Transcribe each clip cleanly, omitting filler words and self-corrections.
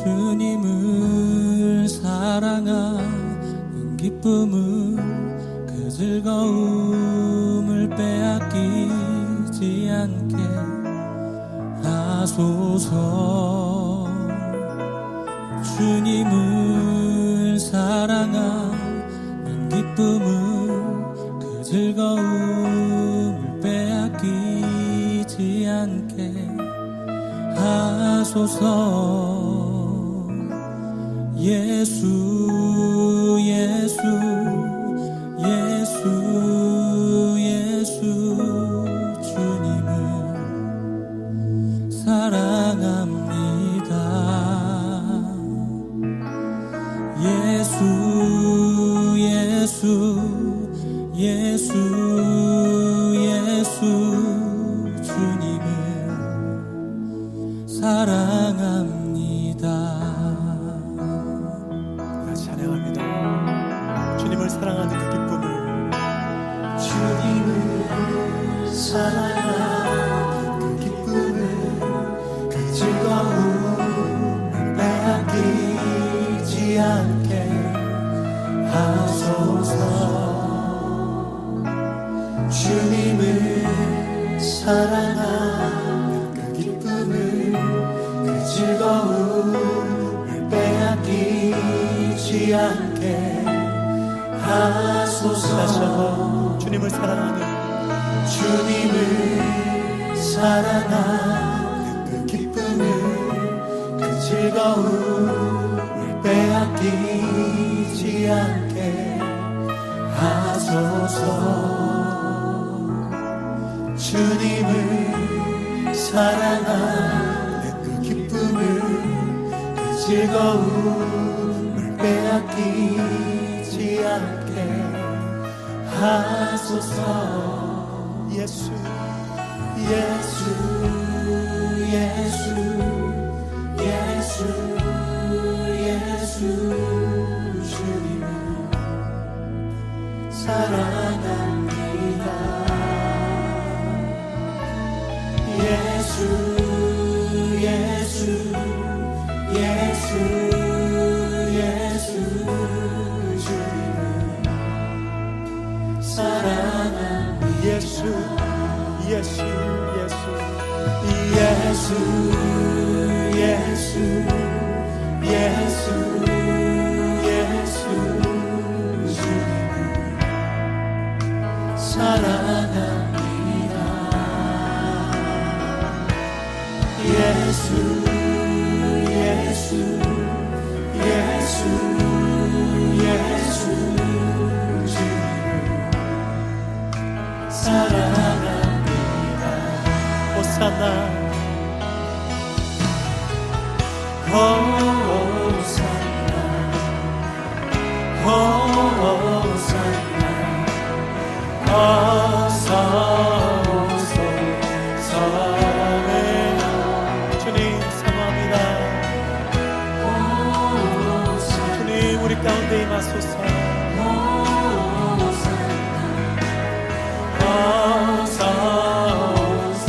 주님을 사랑하는 기쁨을 그 즐거움을 빼앗기지 않게 하소서. 주님을 사랑하는 기쁨을 그 즐거움을 빼앗기지 않게 하소서. 예수 예수 예수 예수 주님을 사랑합니다. 예수 예수 예수 예수 주님을 사랑합니다. 찬양합니다. 주님을 사랑하는 그 기쁨을, 주님을 사랑하는 그 기쁨을 그 즐거움을 빼앗기지 않게 하소서. 주님을 사랑하는 그 기쁨을 그 즐거움을 빼앗기지 않게 하소서. 다시 한번 주님을 사랑하는, 주님을 사랑하는 그 기쁨을 그 즐거움을 빼앗기지 않게 하소서. 주님을 사랑하는 그 기쁨을 그 즐거움을 빼앗기지 않게 하소서. 예수 예수 예수 예수 예수 주님을 사랑합니다. 예수 예수 예수 예수 주님을 사랑합니다. 예수 예수 예수 예수 예수 예수 예수 주님을 사랑합니다. 예수 예수 예수 예수 주님을 사랑합니다. 호산나 호산나 호산나 어서 오소서. 주님 사모합니다. 주님 우리 가운데 임하소서.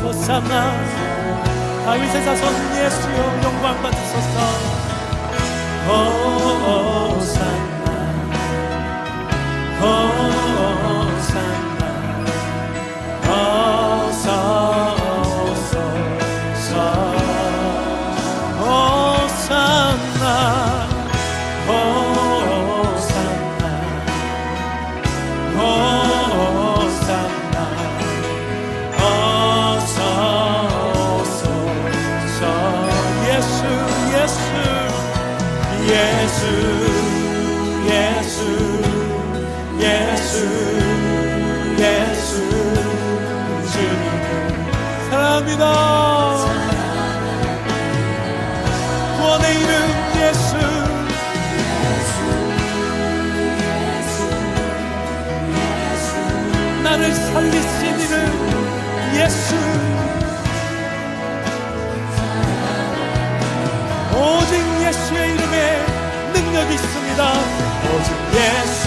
호산나 다윗의 자손 예수여 영광 받으소서. 호산나 호산나 어서 오소서. 호산나 호산나 호산나 어서 오소서. 예수 예수 예수 예수 예수 예수 주님을 사랑합니다. 구원의 이름 예수 나를 살리신 이름 예수 오직 예수의 이름에 능력이 있습니다. 오직 예수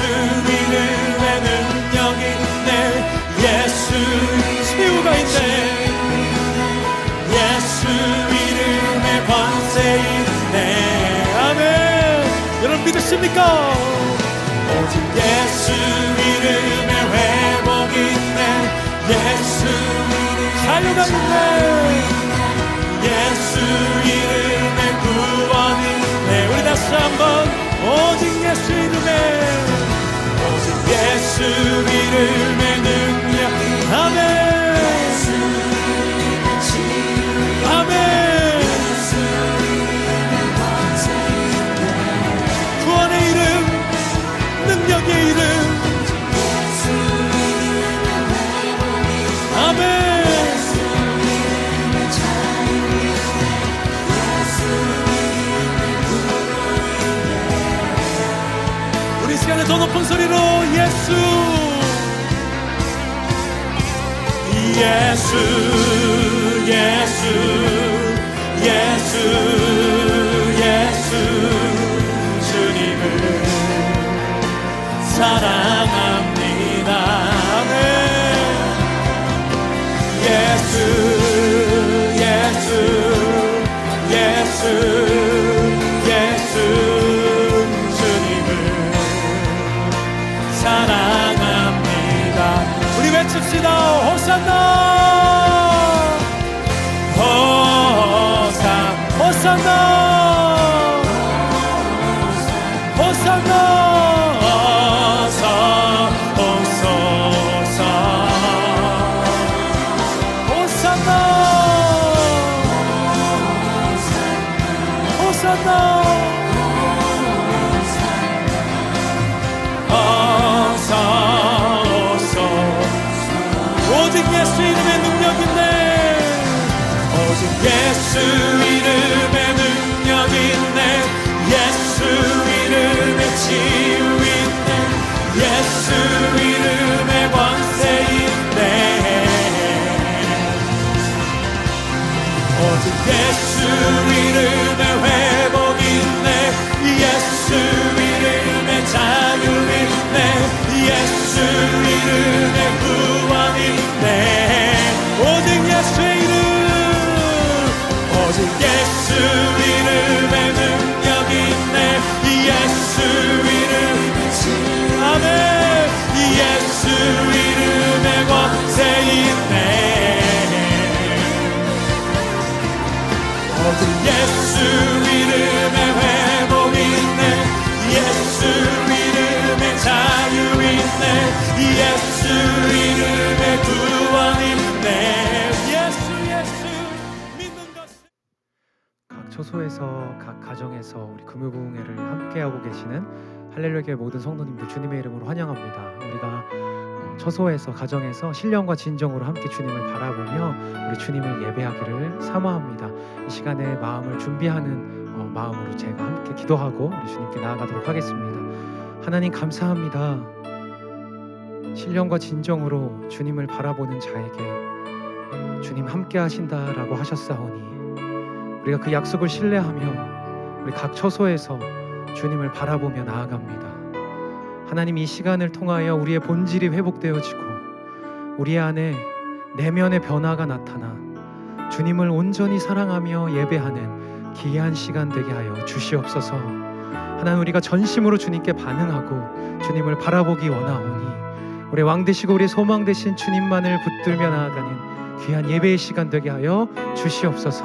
이름에 능력이 있네. 예수 치유가 있네. 예수 이름에 권세 있네. 믿으십니까? 오직 예수 이름에 회복 있네. 예수 이름 자유가 있네. 예수 이름에 구원 있네. 우리 다시 한번 오직 예수 이름에, 오직 예수 이름에 능력. 아멘, 아멘. 구원의 이름, 능력의 이름, 아멘. 우리 시간에 더 높은 소리로 예수, 예수 예수 예수 예수 주님을 사랑합니다. 아멘. 예수 예수 예수 예수 주님을 사랑합니다. 우리 외칩시다. 호산나, 호산나, 호산나. 어서 오소서. 호산나, 호산나. 어서 오소서. 오직 예수 이름의 능력 있네. 오직 예수 이름에 능력 있네. 예수 이름에 치유 있네. 예수 이름에 권세 있네. 오직 예수 이름에 회복 있네. 예수 이름에 자유 있네. 예수 이름에 구원 있네. 오직 예수의 이름, 오직 예수 이름에 능력 있네. 예수 이름 아멘. 예수 이름에 권세 있네. 오직 예수 이름에 회복 있네. 예수 이름에 자유 있네. 예수 이름에 구원 있네. 예수, 예수 믿는 것. 각 초소에서 각 가정에서 우리 금요부흥회를 함께하고 계시는 할렐루야 모든 성도님들 주님의 이름으로 환영합니다. 우리가 처소에서 가정에서 신령과 진정으로 함께 주님을 바라보며 우리 주님을 예배하기를 사모합니다. 이 시간에 마음을 준비하는 마음으로 제가 함께 기도하고 우리 주님께 나아가도록 하겠습니다. 하나님 감사합니다. 신령과 진정으로 주님을 바라보는 자에게 주님 함께 하신다라고 하셨사오니 우리가 그 약속을 신뢰하며 우리 각 처소에서 주님을 바라보며 나아갑니다. 하나님, 이 시간을 통하여 우리의 본질이 회복되어지고 우리 안에 내면의 변화가 나타나 주님을 온전히 사랑하며 예배하는 귀한 시간 되게 하여 주시옵소서. 하나님, 우리가 전심으로 주님께 반응하고 주님을 바라보기 원하오니 우리 왕 되시고 우리 소망 되신 주님만을 붙들며 나아가는 귀한 예배의 시간 되게 하여 주시옵소서.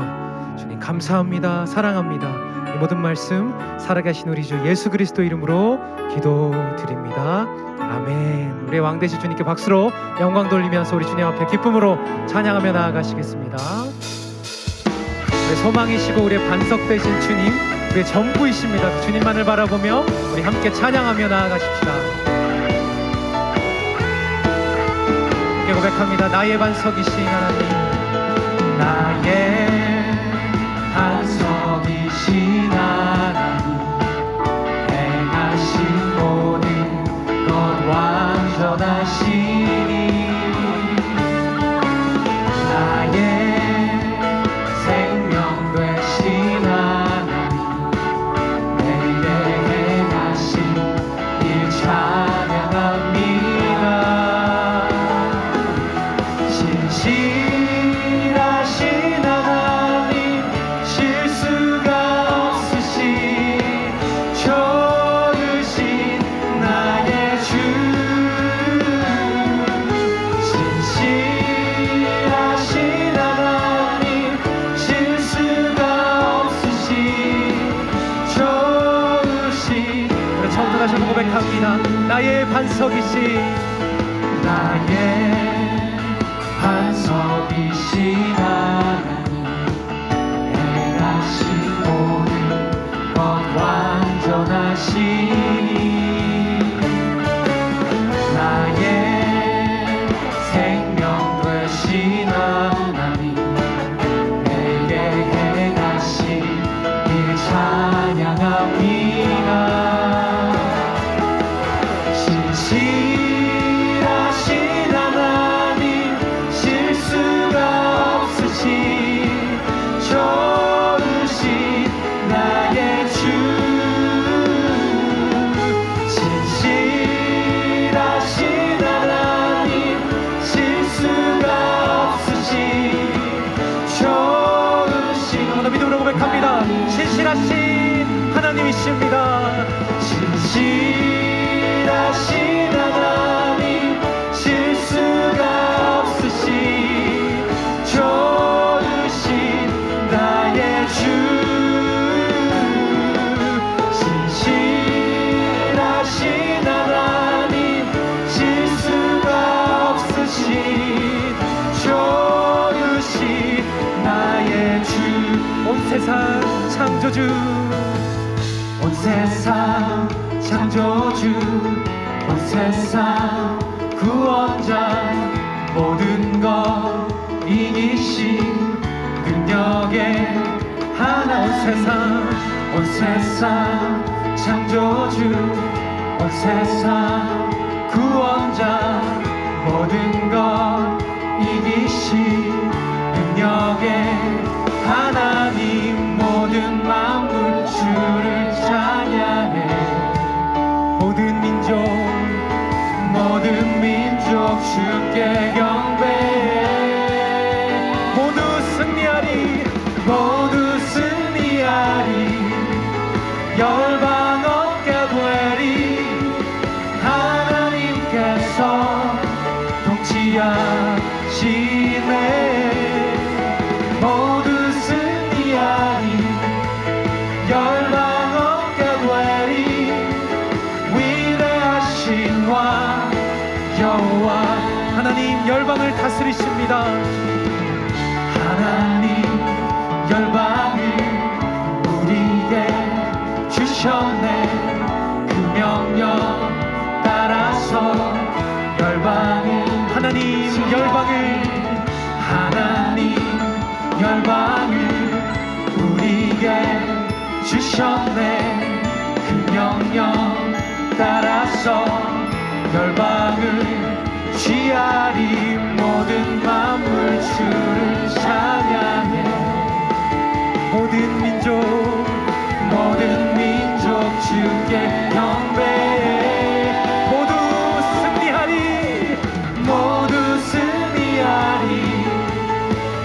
주님 감사합니다. 사랑합니다. 이 모든 말씀 살아계신 우리 주 예수 그리스도 이름으로 기도드립니다. 아멘. 우리 왕 되신 주님께 박수로 영광 돌리면서 우리 주님 앞에 기쁨으로 찬양하며 나아가시겠습니다. 우리 소망이시고 우리의 반석 되신 주님, 우리의 전부이십니다. 주님만을 바라보며 우리 함께 찬양하며 나아가십시다. 함께 고백합니다. 나의 반석이신 하나님, 나의 반석이신 하나님, 행하신 모든 것 완전하시니 나의 생명 되신 하나님, 내게 행하신 일 찬양합니다. 신실하신 하나님, 고백합니다. 나의 반석이시 나의 반석이신 하나님 행하신 모든 것 완전하시니 나의 생명 되신 하나님 내게 행하신 일 찬양합니다. 신실하신 하나님 실수가 없으신 좋으신 나의 주 신실하신 하나님 실수가 없으신 좋으신 한번 더 믿음으로 고백합니다. 신실하신 하나님이십니다. 신실하신 하나님 실수가 없으신 좋으신 나의 주 신실하신 하나님 실수가 없으신 좋으신 나의 주 온 세상 창조주 온 세상 창조주 온 세상 구원자 모든 것 이기신 능력의 하나 온 세상 창조주 온 세상 구원자 모든 것 이기신 능력의 하나님 모든 만물 주를 찬양해 모든 민족 주께 경배해 모두 승리하리 열방 얻게 되리 하나님께서 통치하시네 모두 승리하리 열방 얻게 되리 위대하신 왕 여호와 하나님 열방을 다스리십니다. 하나님 열방을 우리에게 주셨네 그 명령 따라서 열방을 하나님 열방을 우리에게 주셨네 그 명령 따라서 열방을 취하리 모든 만물 주를 찬양해 모든 민족 주께 경배해 모두 승리하리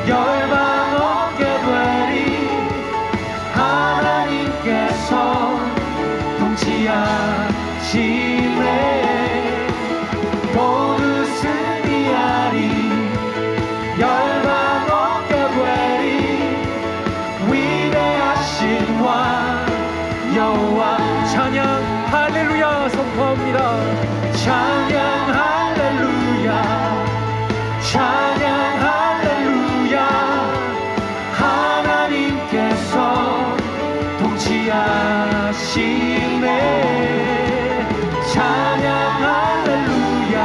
열방 얻게 되리 하나님께서 통치하시네 모두 승리하리 열방 얻게 되리 위대하신 왕 여호와 찬양 할렐루야 선포합니다. 찬양 할렐루야 찬양 할렐루야 하나님께서 통치하시네 찬양 할렐루야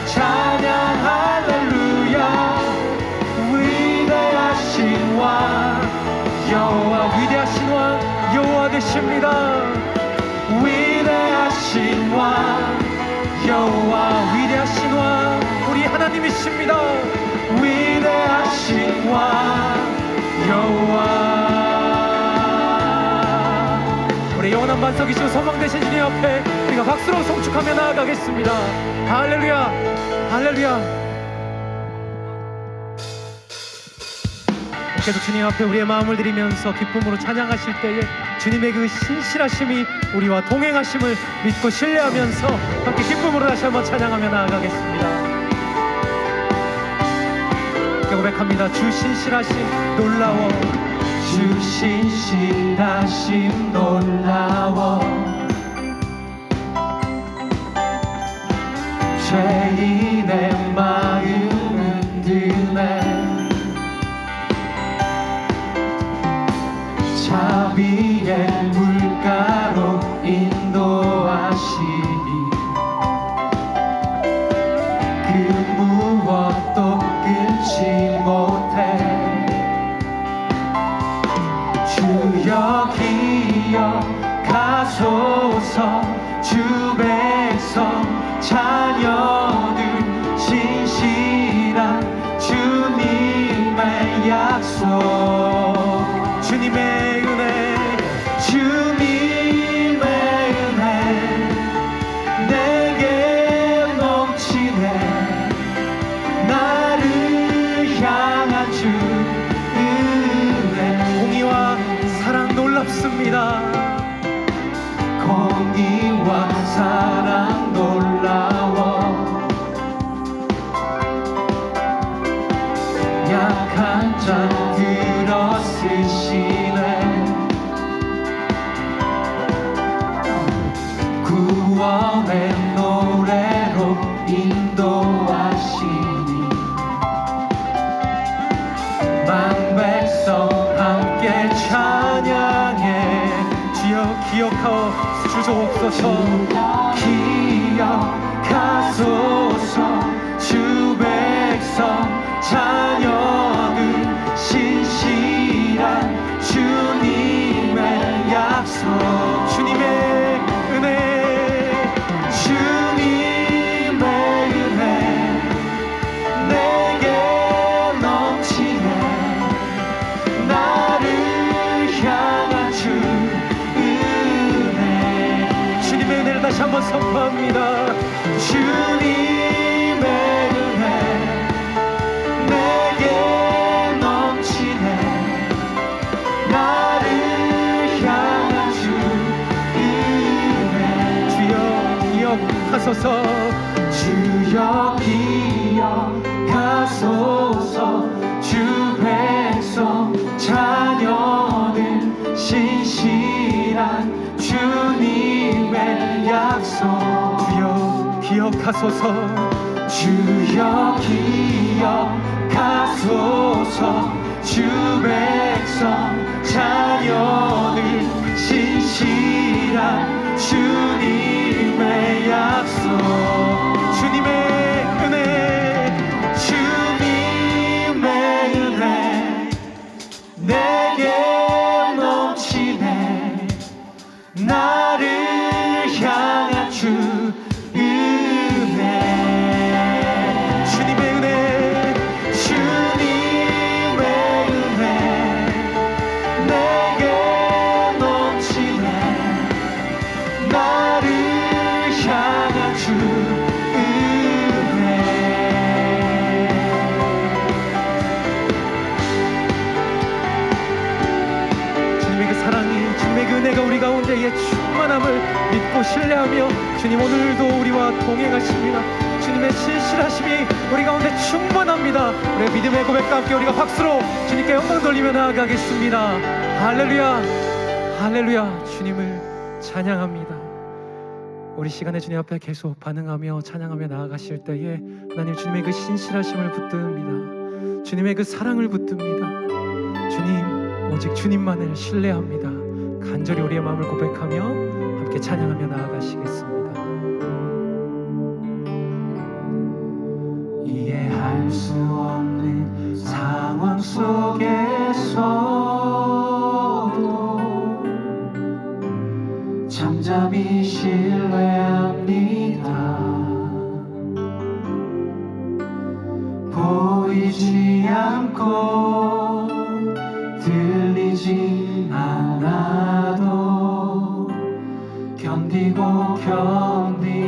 찬양 할렐루야 위대하신 왕 여호와 위대하신 왕 여호와 되십니다. 위대하신 왕 여호와 위대하신 왕 우리 하나님이십니다. 위대하신 왕 여호와 우리 영원한 반석이시고 소망 되신 주님 앞에 우리가 박수로 송축하며 나아가겠습니다. 할렐루야 할렐루야. 계속 주님 앞에 우리의 마음을 드리면서 기쁨으로 찬양하실 때에 주님의 그 신실하심이 우리와 동행하심을 믿고 신뢰하면서 함께 기쁨으로 다시 한번 찬양하며 나아가겠습니다. 고백합니다. 주 신실하심 놀라워 주 신실하심 놀라워 죄인의 마음은 드네 자비의 물가로 인도하시니 그 무엇도 끊지 못해 주여 기억하소서 주 백성 자녀들 신실한 주님의 약속 주님의 은혜 주님의 은혜 내게 넘치네 나를 향한 주 은혜 공의와 사랑 놀랍습니다. 공의와 사랑 놀라워 약한 자 들어 쓰시네 구원의 노래로 인도하시니 만백성 함께 찬양해 주여 기억하오 주소옵소서 기억하소서 주 백성 자녀들 신실한 주님의 약속 주님의 은혜 주님의 은혜 내게 넘치네 나를 향한 주 은혜 주님의 은혜를 다시 한번 선포합니다. 주님의 은혜 내게 넘치네 나를 향한 주 은혜 주여 기억하소서 주여 기억하소서 주 백성 자녀들 신실한 주님의 약속 주여 기억하소서 주여 기억하소서 주 백성 자녀들 신실한 주님의 약속 주님의 은혜 주님의 은혜 내게 넘치네 나를 향한 주 은혜 주님의 은혜 주님의 은혜 내게 넘치네 나를 향한 주 은혜 주님의 그 사랑이 주님의 그 은혜가 우리 가운데에 충만함을 믿고 신뢰하며 주님 오늘도 우리와 동행하십니다. 주님의 신실하심이 우리 가운데 충만합니다. 우리의 믿음의 고백과 함께 우리가 박수로 주님께 영광 돌리며 나아가겠습니다. 할렐루야 할렐루야 주님을 찬양합니다. 우리 시간에 주님 앞에 계속 반응하며 찬양하며 나아가실 때에 하나님 주님의 그 신실하심을 붙듭니다. 주님의 그 사랑을 붙듭니다. 주님 오직 주님만을 신뢰합니다. 간절히 우리의 마음을 고백하며 함께 찬양하며 나아가시겠습니다. 이해할 수 없는 상황 속에서도 잠잠히 신뢰합니다. 보이지 않고 들리지 않아도 견디고 견딥니다.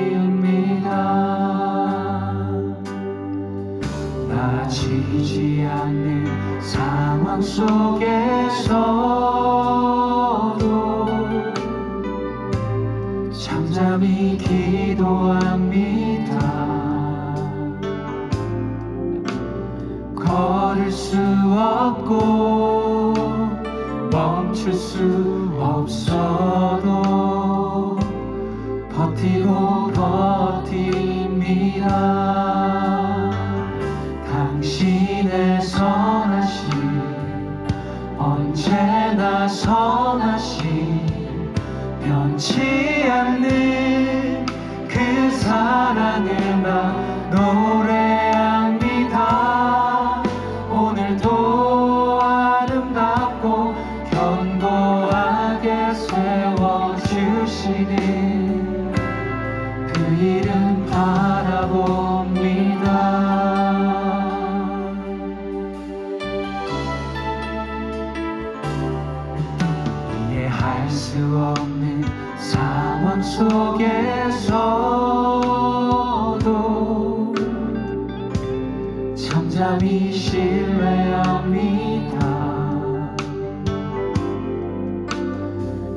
나지지 않는 상황 속에서도 잠잠히 기도합니다. 걸을 수 없고 멈출 수 없어도 버티고 버팁니다. 언제나 선하신 변치 않는 그 사랑을 나 노래합니다. 오늘도 아름답고 견고하게 세워주시는 그 이름 바라봅니다. 이해할 수 없는 상황 속에서도 잠잠히 신뢰합니다.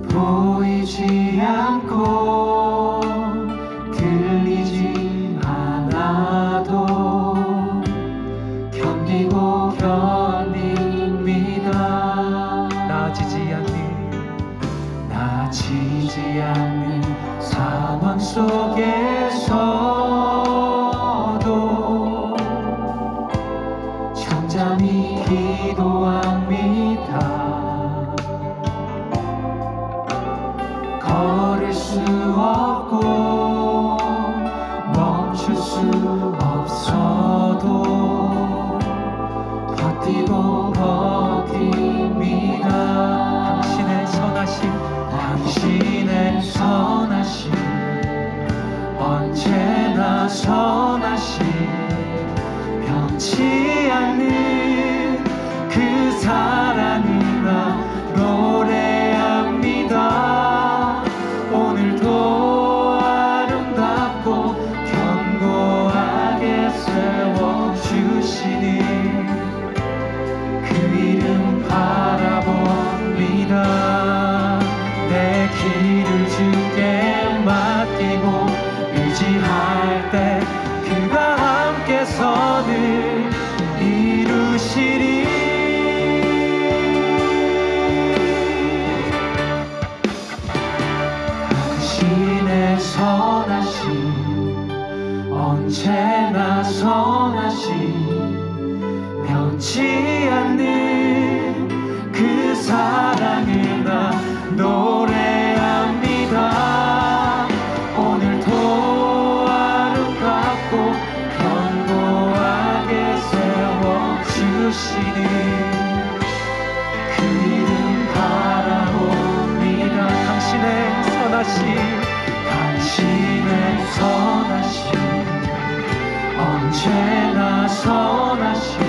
보이지 않고 들리지 않아도 견디고 견딥니다. 나아지지 않는 상황 속에서도 잠잠히 기도합니다. 걸을 수 없고 멈출 수 없어도 버티고 버팁니다. 당신의 선하심 언제나 선하심 변치 않는 그 사랑을 나 노래합니다. 오늘도 아름답고 견고하게 세워주시는 그 이름 바라봅니다. 내 길을 주께 맡기고 의지할 때 그가 함께서 늘 이루시리. 당신의 선하심 언제나 선하심 변치 않는 그 사랑을 나 노래합니다. 오늘도 아름답고 견고하게 세워주시는 그 이름 바라봅니다. 당신의 선하심 언제나 선하심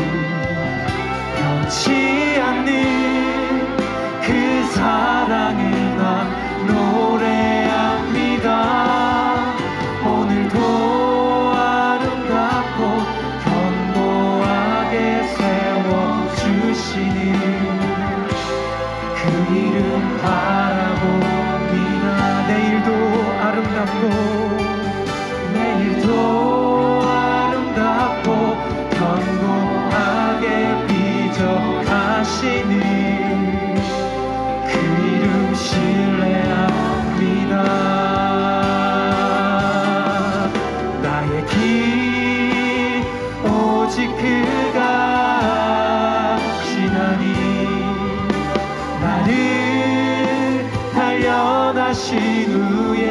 변치 않는 그 사랑을 나 노래합니다. 오늘도 아름답고 견고하게 세워주시는 그 이름 바라봅니다. 내일도 아름답고 견고하게 빚어가시는 그 이름 신뢰합니다. 나의 길 오직 그가 아시나니 나를 단련하신 후에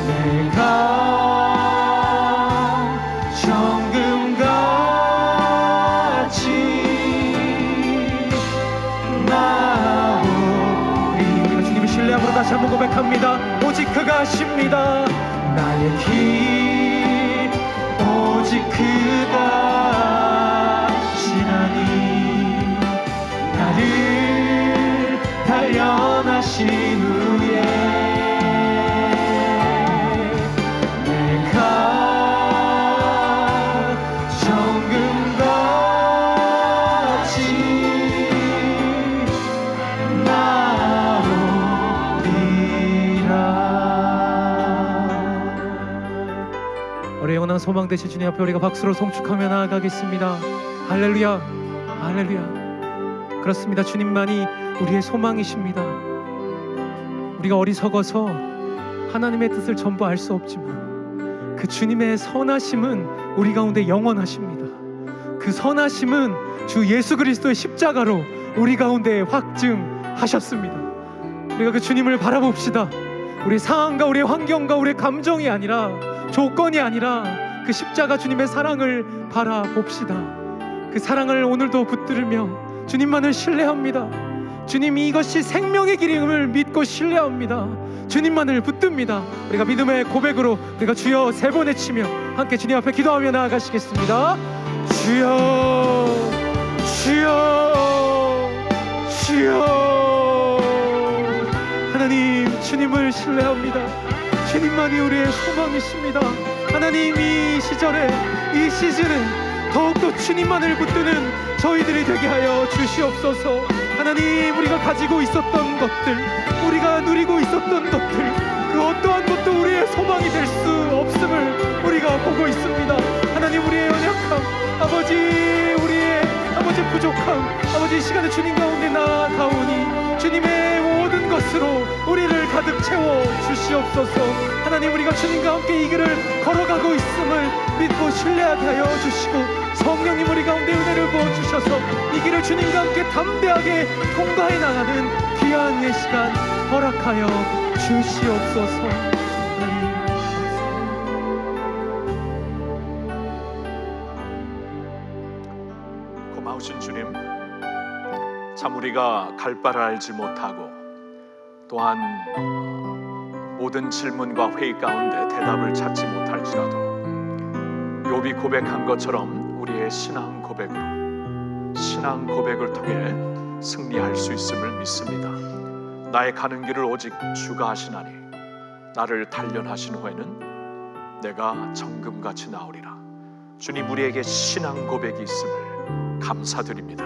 내가 정금같이 나오리. 우리가 주님을 신뢰함으로 다시 한번 고백합니다. 오직 그가 하십니다. 나의 길 오직 그가 하시나니 나를 단련하신 후에 우리 영원한 소망 되신 주님 앞에 우리가 박수로 송축하며 나아가겠습니다. 할렐루야, 할렐루야. 그렇습니다. 주님만이 우리의 소망이십니다. 우리가 어리석어서 하나님의 뜻을 전부 알 수 없지만 그 주님의 선하심은 우리 가운데 영원하십니다. 그 선하심은 주 예수 그리스도의 십자가로 우리 가운데 확증하셨습니다. 우리가 그 주님을 바라봅시다. 우리 상황과 우리의 환경과 우리의 감정이 아니라, 조건이 아니라 그 십자가 주님의 사랑을 바라봅시다. 그 사랑을 오늘도 붙들으며 주님만을 신뢰합니다. 주님이 이것이 생명의 길임을 믿고 신뢰합니다. 주님만을 붙듭니다. 우리가 믿음의 고백으로 우리가 주여 3번 외치며 함께 주님 앞에 기도하며 나아가시겠습니다. 주여, 주여, 주여. 하나님, 주님을 신뢰합니다. 주님만이 우리의 소망이십니다. 하나님, 이 시절에, 이 시즌에 더욱더 주님만을 붙드는 저희들이 되게 하여 주시옵소서. 하나님, 우리가 가지고 있었던 것들, 우리가 누리고 있었던 것들, 그 어떠한 것도 우리의 소망이 될 수 없음을 우리가 보고 있습니다. 하나님, 우리의 연약함, 아버지, 우리의 아버지 부족함, 아버지, 이 시간에 주님 가운데 나아가오니 주님의 모든 것으로 우리를 가득 채워 주시옵소서. 하나님, 우리가 주님과 함께 이 길을 걸어가고 있음을 믿고 신뢰하게 하여 주시고, 성령님 우리 가운데 은혜를 부어주셔서 이 길을 주님과 함께 담대하게 통과해 나가는 귀한 예 시간 허락하여 주시옵소서. 고마우신 주님, 참 우리가 갈 바를 알지 못하고 또한 모든 질문과 회의 가운데 대답을 찾지 못할지라도 욥이 고백한 것처럼 우리의 신앙 고백을 통해 승리할 수 있음을 믿습니다. 나의 가는 길을 오직 주가 하시나니 나를 단련하신 후에는 내가 정금같이 나오리라. 주님, 우리에게 신앙 고백이 있음을 감사드립니다.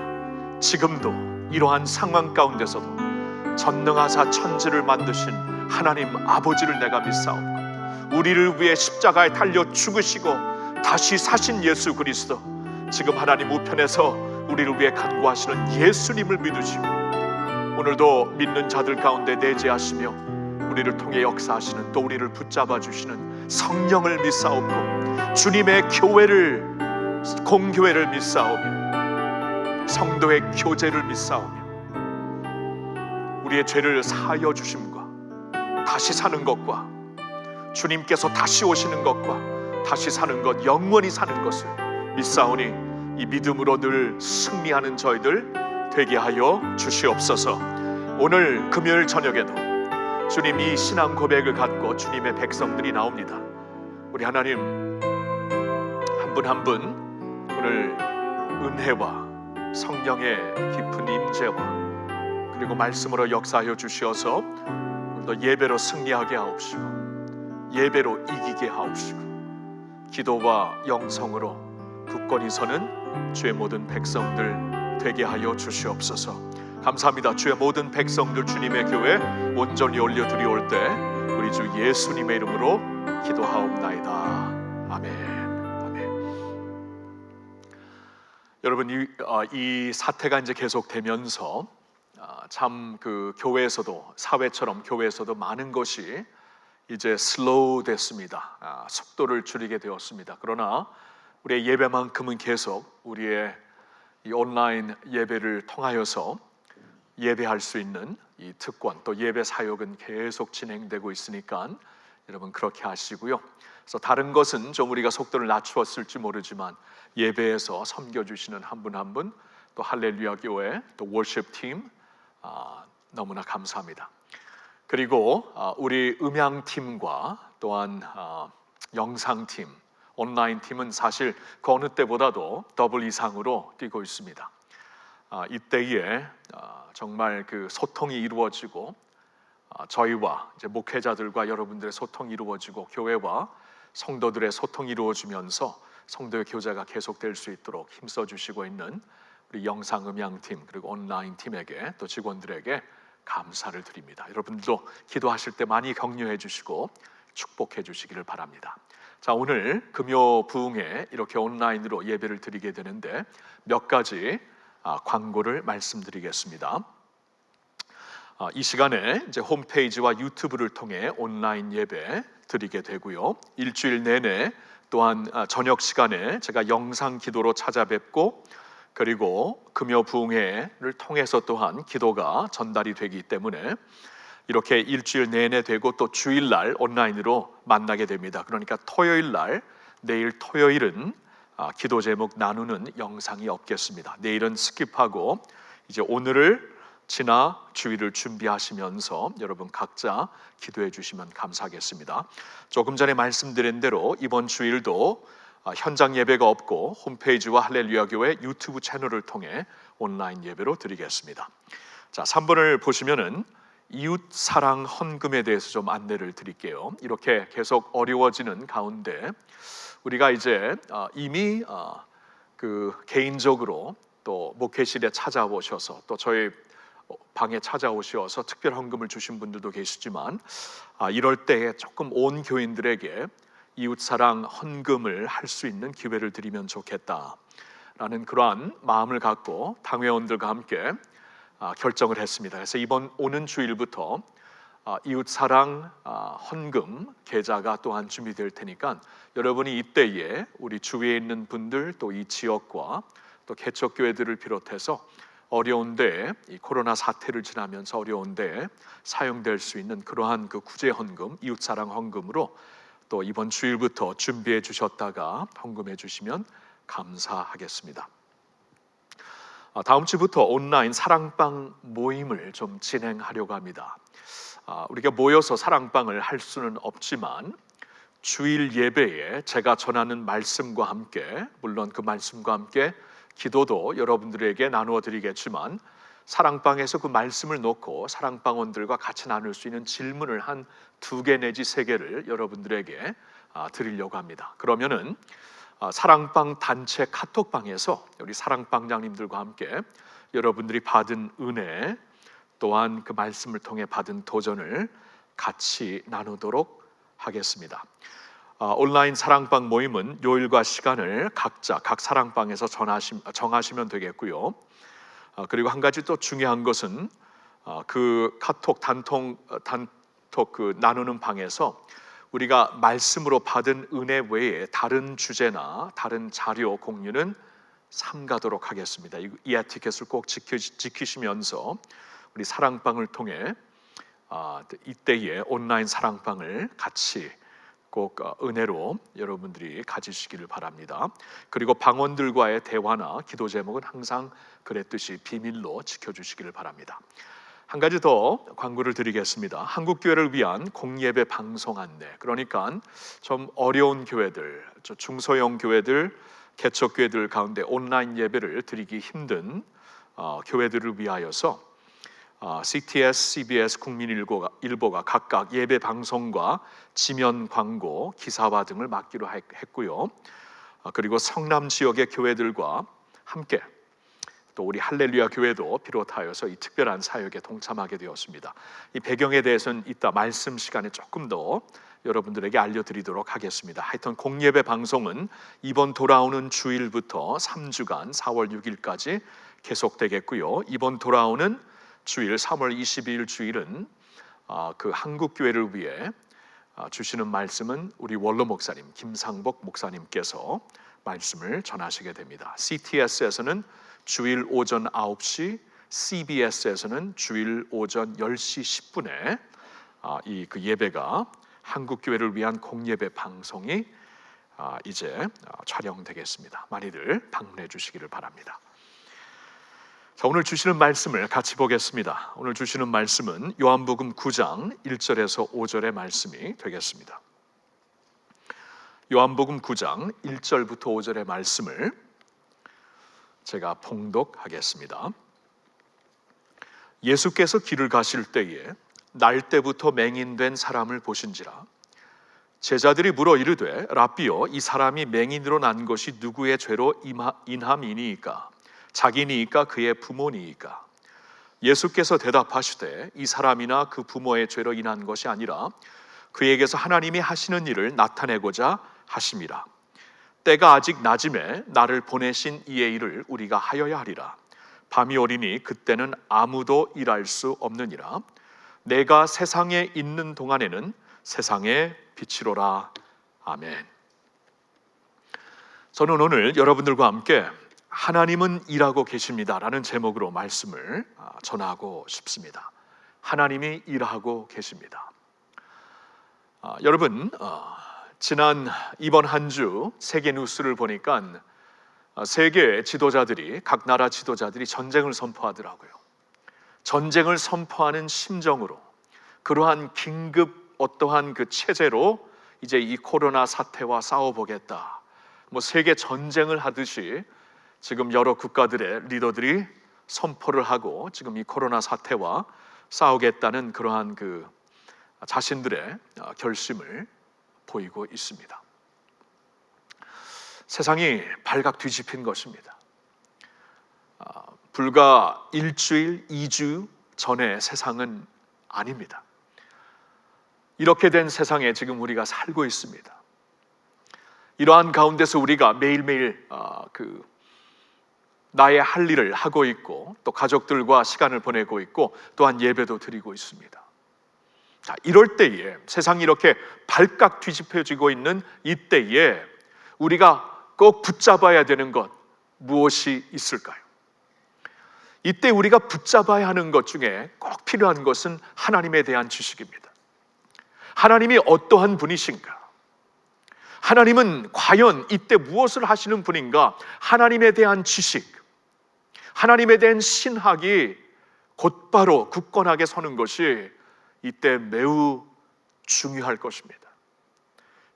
지금도 이러한 상황 가운데서도 전능하사 천지를 만드신 하나님 아버지를 내가 믿사옵고, 우리를 위해 십자가에 달려 죽으시고 다시 사신 예수 그리스도, 지금 하나님 우편에서 우리를 위해 간구하시는 예수님을 믿으시고, 오늘도 믿는 자들 가운데 내재하시며 우리를 통해 역사하시는, 또 우리를 붙잡아 주시는 성령을 믿사옵고, 주님의 교회를, 공교회를 믿사오며 성도의 교제를 믿사오며 우리의 죄를 사하여 주심과 다시 사는 것과 주님께서 다시 오시는 것과 다시 사는 것, 영원히 사는 것을 믿사오니 이 믿음으로 늘 승리하는 저희들 되게 하여 주시옵소서. 오늘 금요일 저녁에도 주님, 이 신앙 고백을 갖고 주님의 백성들이 나옵니다. 우리 하나님 한 분 한 분 오늘 은혜와 성령의 깊은 임재와 그리고 말씀으로 역사하여 주시어서 오늘도 예배로 승리하게 하옵시고 예배로 이기게 하옵시고 기도와 영성으로 굳건히 서는 주의 모든 백성들 되게 하여 주시옵소서. 감사합니다. 주의 모든 백성들 주님의 교회 온전히 올려드리올 때 우리 주 예수님의 이름으로 기도하옵나이다. 아멘. 아멘. 여러분, 이 사태가 이제 계속되면서 참 그 교회에서도, 사회처럼 교회에서도 많은 것이 이제 슬로우 됐습니다. 속도를 줄이게 되었습니다. 그러나 우리의 예배만큼은 계속 우리의 이 온라인 예배를 통하여서 예배할 수 있는 이 특권, 또 예배 사역은 계속 진행되고 있으니까 여러분 그렇게 하시고요. 그래서 다른 것은 좀 우리가 속도를 낮추었을지 모르지만 예배에서 섬겨주시는 한 분 한 분, 또 할렐루야 교회, 또 월십팀 너무나 감사합니다. 그리고 우리 음향팀과 또한 영상팀, 온라인팀은 사실 그 어느 때보다도 더블 이상으로 뛰고 있습니다. 이때에 정말 그 소통이 이루어지고 저희와 이제 목회자들과 여러분들의 소통이 이루어지고 교회와 성도들의 소통이 이루어지면서 성도의 교제가 계속될 수 있도록 힘써 주시고 있는 우리 영상 음향팀 그리고 온라인 팀에게 또 직원들에게 감사를 드립니다. 여러분들도 기도하실 때 많이 격려해 주시고 축복해 주시기를 바랍니다. 자, 오늘 금요 부흥에 이렇게 온라인으로 예배를 드리게 되는데 몇 가지 광고를 말씀드리겠습니다. 이 시간에 이제 홈페이지와 유튜브를 통해 온라인 예배 드리게 되고요. 일주일 내내 또한 저녁 시간에 제가 영상 기도로 찾아뵙고 그리고 금요 부흥회를 통해서 또한 기도가 전달이 되기 때문에 이렇게 일주일 내내 되고 또 주일날 온라인으로 만나게 됩니다. 그러니까 토요일날, 내일 토요일은 기도 제목 나누는 영상이 없겠습니다. 내일은 스킵하고 이제 오늘을 지나 주일을 준비하시면서 여러분 각자 기도해 주시면 감사하겠습니다. 조금 전에 말씀드린 대로 이번 주일도 현장 예배가 없고 홈페이지와 할렐루야 교회 유튜브 채널을 통해 온라인 예배로 드리겠습니다. 자, 3번을 보시면은 이웃 사랑 헌금에 대해서 좀 안내를 드릴게요. 이렇게 계속 어려워지는 가운데 우리가 이제 이미 그 개인적으로 또 목회실에 찾아오셔서 또 저희 방에 찾아오셔서 특별 헌금을 주신 분들도 계시지만 이럴 때에 조금 온 교인들에게 이웃사랑 헌금을 할 수 있는 기회를 드리면 좋겠다라는 그러한 마음을 갖고 당회원들과 함께 결정을 했습니다. 그래서 이번 오는 주일부터 이웃사랑 헌금 계좌가 또한 준비될 테니까 여러분이 이때에 우리 주위에 있는 분들 또 이 지역과 또 개척교회들을 비롯해서 어려운데 이 코로나 사태를 지나면서 어려운데 사용될 수 있는 그러한 그 구제 헌금, 이웃사랑 헌금으로 또 이번 주일부터 준비해 주셨다가 헌금해 주시면 감사하겠습니다. 다음 주부터 온라인 사랑방 모임을 좀 진행하려고 합니다. 우리가 모여서 사랑방을 할 수는 없지만 주일 예배에 제가 전하는 말씀과 함께, 물론 그 말씀과 함께 기도도 여러분들에게 나누어 드리겠지만 사랑방에서 그 말씀을 놓고 사랑방원들과 같이 나눌 수 있는 질문을 한 2개 내지 3개를 여러분들에게 드리려고 합니다. 그러면은 사랑방 단체 카톡방에서 우리 사랑방장님들과 함께 여러분들이 받은 은혜 또한 그 말씀을 통해 받은 도전을 같이 나누도록 하겠습니다. 온라인 사랑방 모임은 요일과 시간을 각자 각 사랑방에서 정하시면 되겠고요. 그리고 한 가지 또 중요한 것은 그 카톡 단톡 그 나누는 방에서 우리가 말씀으로 받은 은혜 외에 다른 주제나 다른 자료 공유는 삼가도록 하겠습니다. 이 에티켓을 꼭 지키시면서 우리 사랑방을 통해 이때에 온라인 사랑방을 같이 꼭 은혜로 여러분들이 가지시기를 바랍니다. 그리고 방원들과의 대화나 기도 제목은 항상 그랬듯이 비밀로 지켜주시기를 바랍니다. 한 가지 더 광고를 드리겠습니다. 한국교회를 위한 공예배 방송 안내, 그러니까 좀 어려운 교회들, 중소형 교회들, 개척교회들 가운데 온라인 예배를 드리기 힘든 교회들을 위하여서 CTS, CBS, 국민일보가 각각 예배 방송과 지면 광고, 기사화 등을 맡기로 했고요. 그리고 성남 지역의 교회들과 함께 또 우리 할렐루야 교회도 비롯하여서 이 특별한 사역에 동참하게 되었습니다. 이 배경에 대해서는 이따 말씀 시간에 조금 더 여러분들에게 알려드리도록 하겠습니다. 하여튼 공예배 방송은 이번 돌아오는 주일부터 3주간 4월 6일까지 계속되겠고요. 이번 돌아오는 주일 3월 22일 주일은 그 한국교회를 위해 주시는 말씀은 우리 원로 목사님 김상복 목사님께서 말씀을 전하시게 됩니다. CTS에서는 주일 오전 9시, CBS에서는 주일 오전 10시 10분에 이 그 예배가 한국교회를 위한 공예배 방송이 이제 촬영되겠습니다. 많이들 방문해 주시기를 바랍니다. 자, 오늘 주시는 말씀을 같이 보겠습니다. 오늘 주시는 말씀은 요한복음 9장 1절에서 5절의 말씀이 되겠습니다. 요한복음 9장 1절부터 5절의 말씀을 제가 봉독하겠습니다. 예수께서 길을 가실 때에 날 때부터 맹인된 사람을 보신지라. 제자들이 물어 이르되 랍비여, 이 사람이 맹인으로 난 것이 누구의 죄로 인함이니이까? 자기니이까 그의 부모니이까? 예수께서 대답하시되 이 사람이나 그 부모의 죄로 인한 것이 아니라 그에게서 하나님이 하시는 일을 나타내고자 하심이라. 때가 아직 낮음에 나를 보내신 이의 일을 우리가 하여야 하리라. 밤이 오리니 그때는 아무도 일할 수 없느니라. 내가 세상에 있는 동안에는 세상의 빛이로라. 아멘. 저는 오늘 여러분들과 함께 하나님은 일하고 계십니다라는 제목으로 말씀을 전하고 싶습니다. 하나님이 일하고 계십니다. 여러분, 이번 한 주 세계 뉴스를 보니까 세계 지도자들이, 각 나라 지도자들이 전쟁을 선포하더라고요. 전쟁을 선포하는 심정으로, 그러한 긴급 어떠한 그 체제로 이제 이 코로나 사태와 싸워보겠다, 세계 전쟁을 하듯이 지금 여러 국가들의 리더들이 선포를 하고 지금 이 코로나 사태와 싸우겠다는 그러한 그 자신들의 결심을 보이고 있습니다. 세상이 발각 뒤집힌 것입니다. 불과 일주일, 2주 전의 세상은 아닙니다. 이렇게 된 세상에 지금 우리가 살고 있습니다. 이러한 가운데서 우리가 매일매일 나의 할 일을 하고 있고, 또 가족들과 시간을 보내고 있고, 또한 예배도 드리고 있습니다. 자, 이럴 때에, 세상이 이렇게 발칵 뒤집혀지고 있는 이때에 우리가 꼭 붙잡아야 되는 것 무엇이 있을까요? 이때 우리가 붙잡아야 하는 것 중에 꼭 필요한 것은 하나님에 대한 지식입니다. 하나님이 어떠한 분이신가? 하나님은 과연 이때 무엇을 하시는 분인가? 하나님에 대한 지식, 하나님에 대한 신학이 곧바로 굳건하게 서는 것이 이때 매우 중요할 것입니다.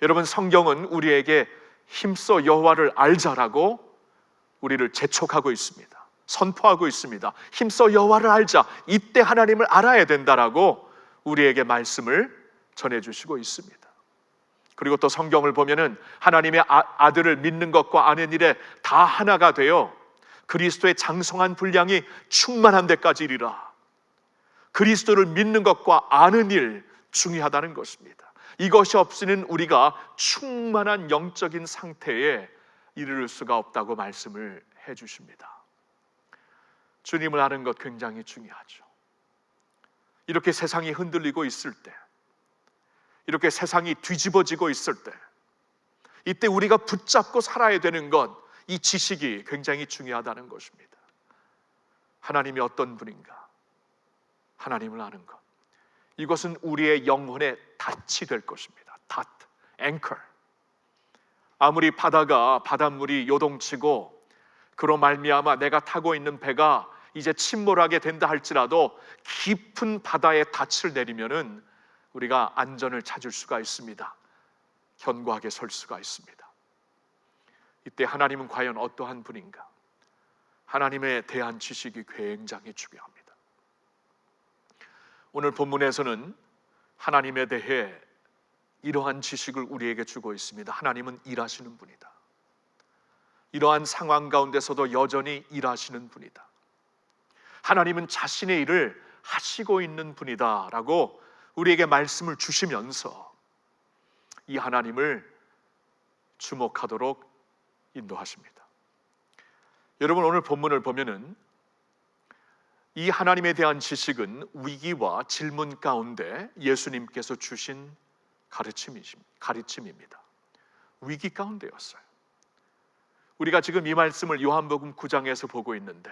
여러분, 성경은 우리에게 힘써 여호와를 알자라고 우리를 재촉하고 있습니다. 선포하고 있습니다. 힘써 여호와를 알자, 이때 하나님을 알아야 된다라고 우리에게 말씀을 전해주시고 있습니다. 그리고 또 성경을 보면은 하나님의 아들을 믿는 것과 아는 일에 다 하나가 되어 그리스도의 장성한 분량이 충만한 데까지 이르라. 그리스도를 믿는 것과 아는 일, 중요하다는 것입니다. 이것이 없이는 우리가 충만한 영적인 상태에 이르를 수가 없다고 말씀을 해주십니다. 주님을 아는 것 굉장히 중요하죠. 이렇게 세상이 흔들리고 있을 때, 이렇게 세상이 뒤집어지고 있을 때, 이때 우리가 붙잡고 살아야 되는 것, 이 지식이 굉장히 중요하다는 것입니다. 하나님이 어떤 분인가? 하나님을 아는 것, 이것은 우리의 영혼의 닻이 될 것입니다. 닻, 앵커. 아무리 바닷물이 요동치고 그로 말미암아 내가 타고 있는 배가 이제 침몰하게 된다 할지라도 깊은 바다에 닻을 내리면은 우리가 안전을 찾을 수가 있습니다. 견고하게 설 수가 있습니다. 이때 하나님은 과연 어떠한 분인가? 하나님에 대한 지식이 굉장히 중요합니다. 오늘 본문에서는 하나님에 대해 이러한 지식을 우리에게 주고 있습니다. 하나님은 일하시는 분이다. 이러한 상황 가운데서도 여전히 일하시는 분이다. 하나님은 자신의 일을 하시고 있는 분이다 라고 우리에게 말씀을 주시면서 이 하나님을 주목하도록 인도하십니다. 여러분, 오늘 본문을 보면은 이 하나님에 대한 지식은 위기와 질문 가운데 예수님께서 주신 가르침입니다. 위기 가운데였어요. 우리가 지금 이 말씀을 요한복음 9장에서 보고 있는데,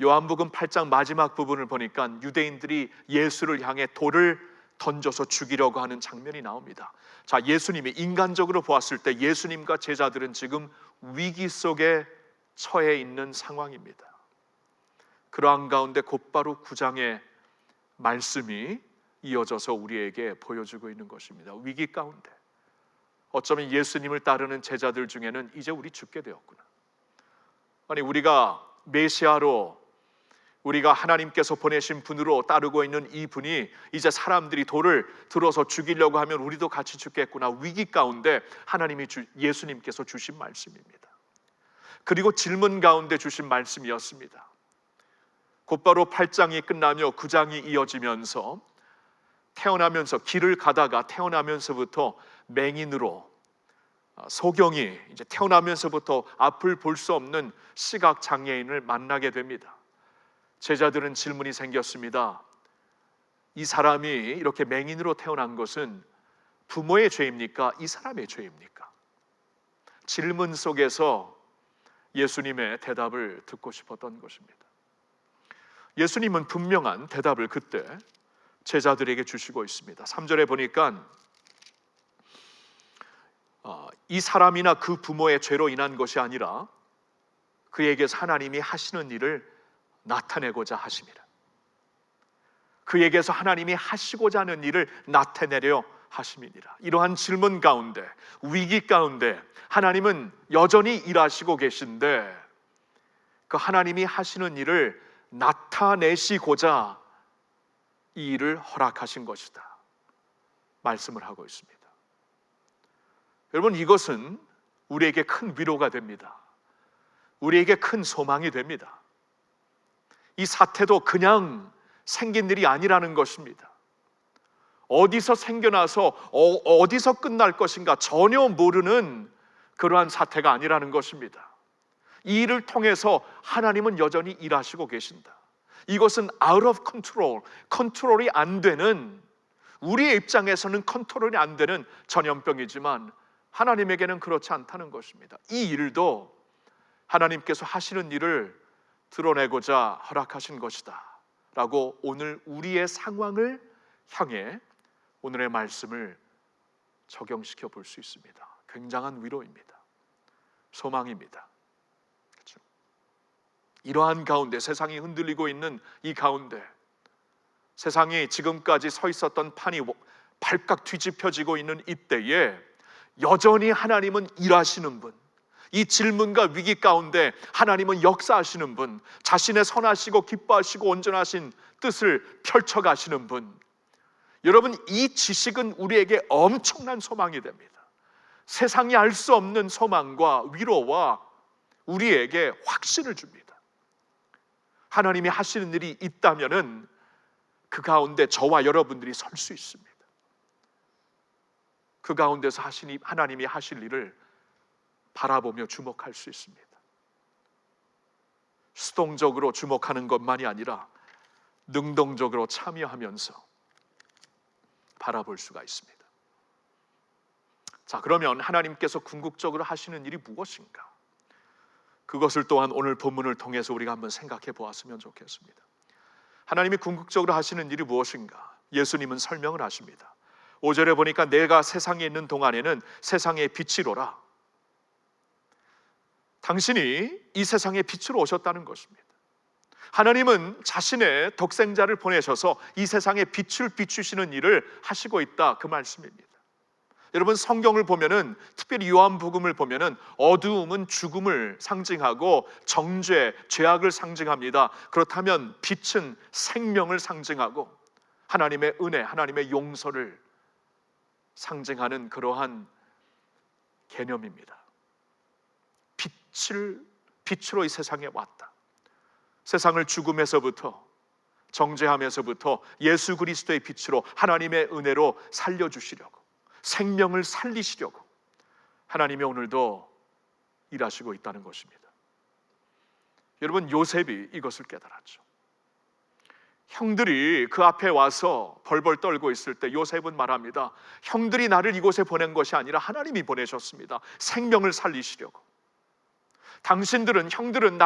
요한복음 8장 마지막 부분을 보니까 유대인들이 예수를 향해 돌을 던져서 죽이려고 하는 장면이 나옵니다. 자, 예수님이 인간적으로 보았을 때 예수님과 제자들은 지금 위기 속에 처해 있는 상황입니다. 그러한 가운데 곧바로 9장의 말씀이 이어져서 우리에게 보여주고 있는 것입니다. 위기 가운데 어쩌면 예수님을 따르는 제자들 중에는 이제 우리 죽게 되었구나, 아니 우리가 메시아로, 우리가 하나님께서 보내신 분으로 따르고 있는 이 분이 이제 사람들이 돌을 들어서 죽이려고 하면 우리도 같이 죽겠구나. 위기 가운데 하나님이 예수님께서 주신 말씀입니다. 그리고 질문 가운데 주신 말씀이었습니다. 곧바로 8장이 끝나며 9장이 이어지면서 길을 가다가 태어나면서부터 맹인으로, 소경이 이제 태어나면서부터 앞을 볼 수 없는 시각 장애인을 만나게 됩니다. 제자들은 질문이 생겼습니다. 이 사람이 이렇게 맹인으로 태어난 것은 부모의 죄입니까? 이 사람의 죄입니까? 질문 속에서 예수님의 대답을 듣고 싶었던 것입니다. 예수님은 분명한 대답을 그때 제자들에게 주시고 있습니다. 3절에 보니까 이 사람이나 그 부모의 죄로 인한 것이 아니라 그에게서 하나님이 하시는 일을 나타내고자 하심이라. 그에게서 하나님이 하시고자 하는 일을 나타내려 하심이니라. 이러한 질문 가운데, 위기 가운데 하나님은 여전히 일하시고 계신데 그 하나님이 하시는 일을 나타내시고자 이 일을 허락하신 것이다 말씀을 하고 있습니다. 여러분, 이것은 우리에게 큰 위로가 됩니다. 우리에게 큰 소망이 됩니다. 이 사태도 그냥 생긴 일이 아니라는 것입니다. 어디서 생겨나서 어디서 끝날 것인가 전혀 모르는 그러한 사태가 아니라는 것입니다. 이 일을 통해서 하나님은 여전히 일하시고 계신다. 이것은 out of control, 컨트롤이 안 되는, 우리의 입장에서는 컨트롤이 안 되는 전염병이지만 하나님에게는 그렇지 않다는 것입니다. 이 일도 하나님께서 하시는 일을 드러내고자 허락하신 것이다 라고 오늘 우리의 상황을 향해 오늘의 말씀을 적용시켜 볼 수 있습니다. 굉장한 위로입니다. 소망입니다. 그렇죠? 이러한 가운데, 세상이 흔들리고 있는 이 가운데, 세상이 지금까지 서 있었던 판이 발칵 뒤집혀지고 있는 이때에 여전히 하나님은 일하시는 분, 이 질문과 위기 가운데 하나님은 역사하시는 분, 자신의 선하시고 기뻐하시고 온전하신 뜻을 펼쳐가시는 분, 여러분, 이 지식은 우리에게 엄청난 소망이 됩니다. 세상이 알 수 없는 소망과 위로와 우리에게 확신을 줍니다. 하나님이 하시는 일이 있다면은 그 가운데 저와 여러분들이 설 수 있습니다. 그 가운데서 하나님이 하실 일을 바라보며 주목할 수 있습니다. 수동적으로 주목하는 것만이 아니라 능동적으로 참여하면서 바라볼 수가 있습니다. 자, 그러면 하나님께서 궁극적으로 하시는 일이 무엇인가? 그것을 또한 오늘 본문을 통해서 우리가 한번 생각해 보았으면 좋겠습니다. 하나님이 궁극적으로 하시는 일이 무엇인가? 예수님은 설명을 하십니다. 5절에 보니까 내가 세상에 있는 동안에는 세상의 빛이로라. 당신이 이 세상의 빛으로 오셨다는 것입니다. 하나님은 자신의 독생자를 보내셔서 이 세상에 빛을 비추시는 일을 하시고 있다, 그 말씀입니다. 여러분, 성경을 보면은, 특별히 요한복음을 보면은 어두움은 죽음을 상징하고 정죄, 죄악을 상징합니다. 그렇다면 빛은 생명을 상징하고 하나님의 은혜, 하나님의 용서를 상징하는 그러한 개념입니다. 빛으로 이 세상에 왔다. 세상을 죽음에서부터, 정죄함에서부터 예수 그리스도의 빛으로, 하나님의 은혜로 살려주시려고, 생명을 살리시려고 하나님이 오늘도 일하시고 있다는 것입니다. 여러분, 요셉이 이것을 깨달았죠. 형들이 그 앞에 와서 벌벌 떨고 있을 때 요셉은 말합니다. 형들이 나를 이곳에 보낸 것이 아니라 하나님이 보내셨습니다. 생명을 살리시려고. 형들은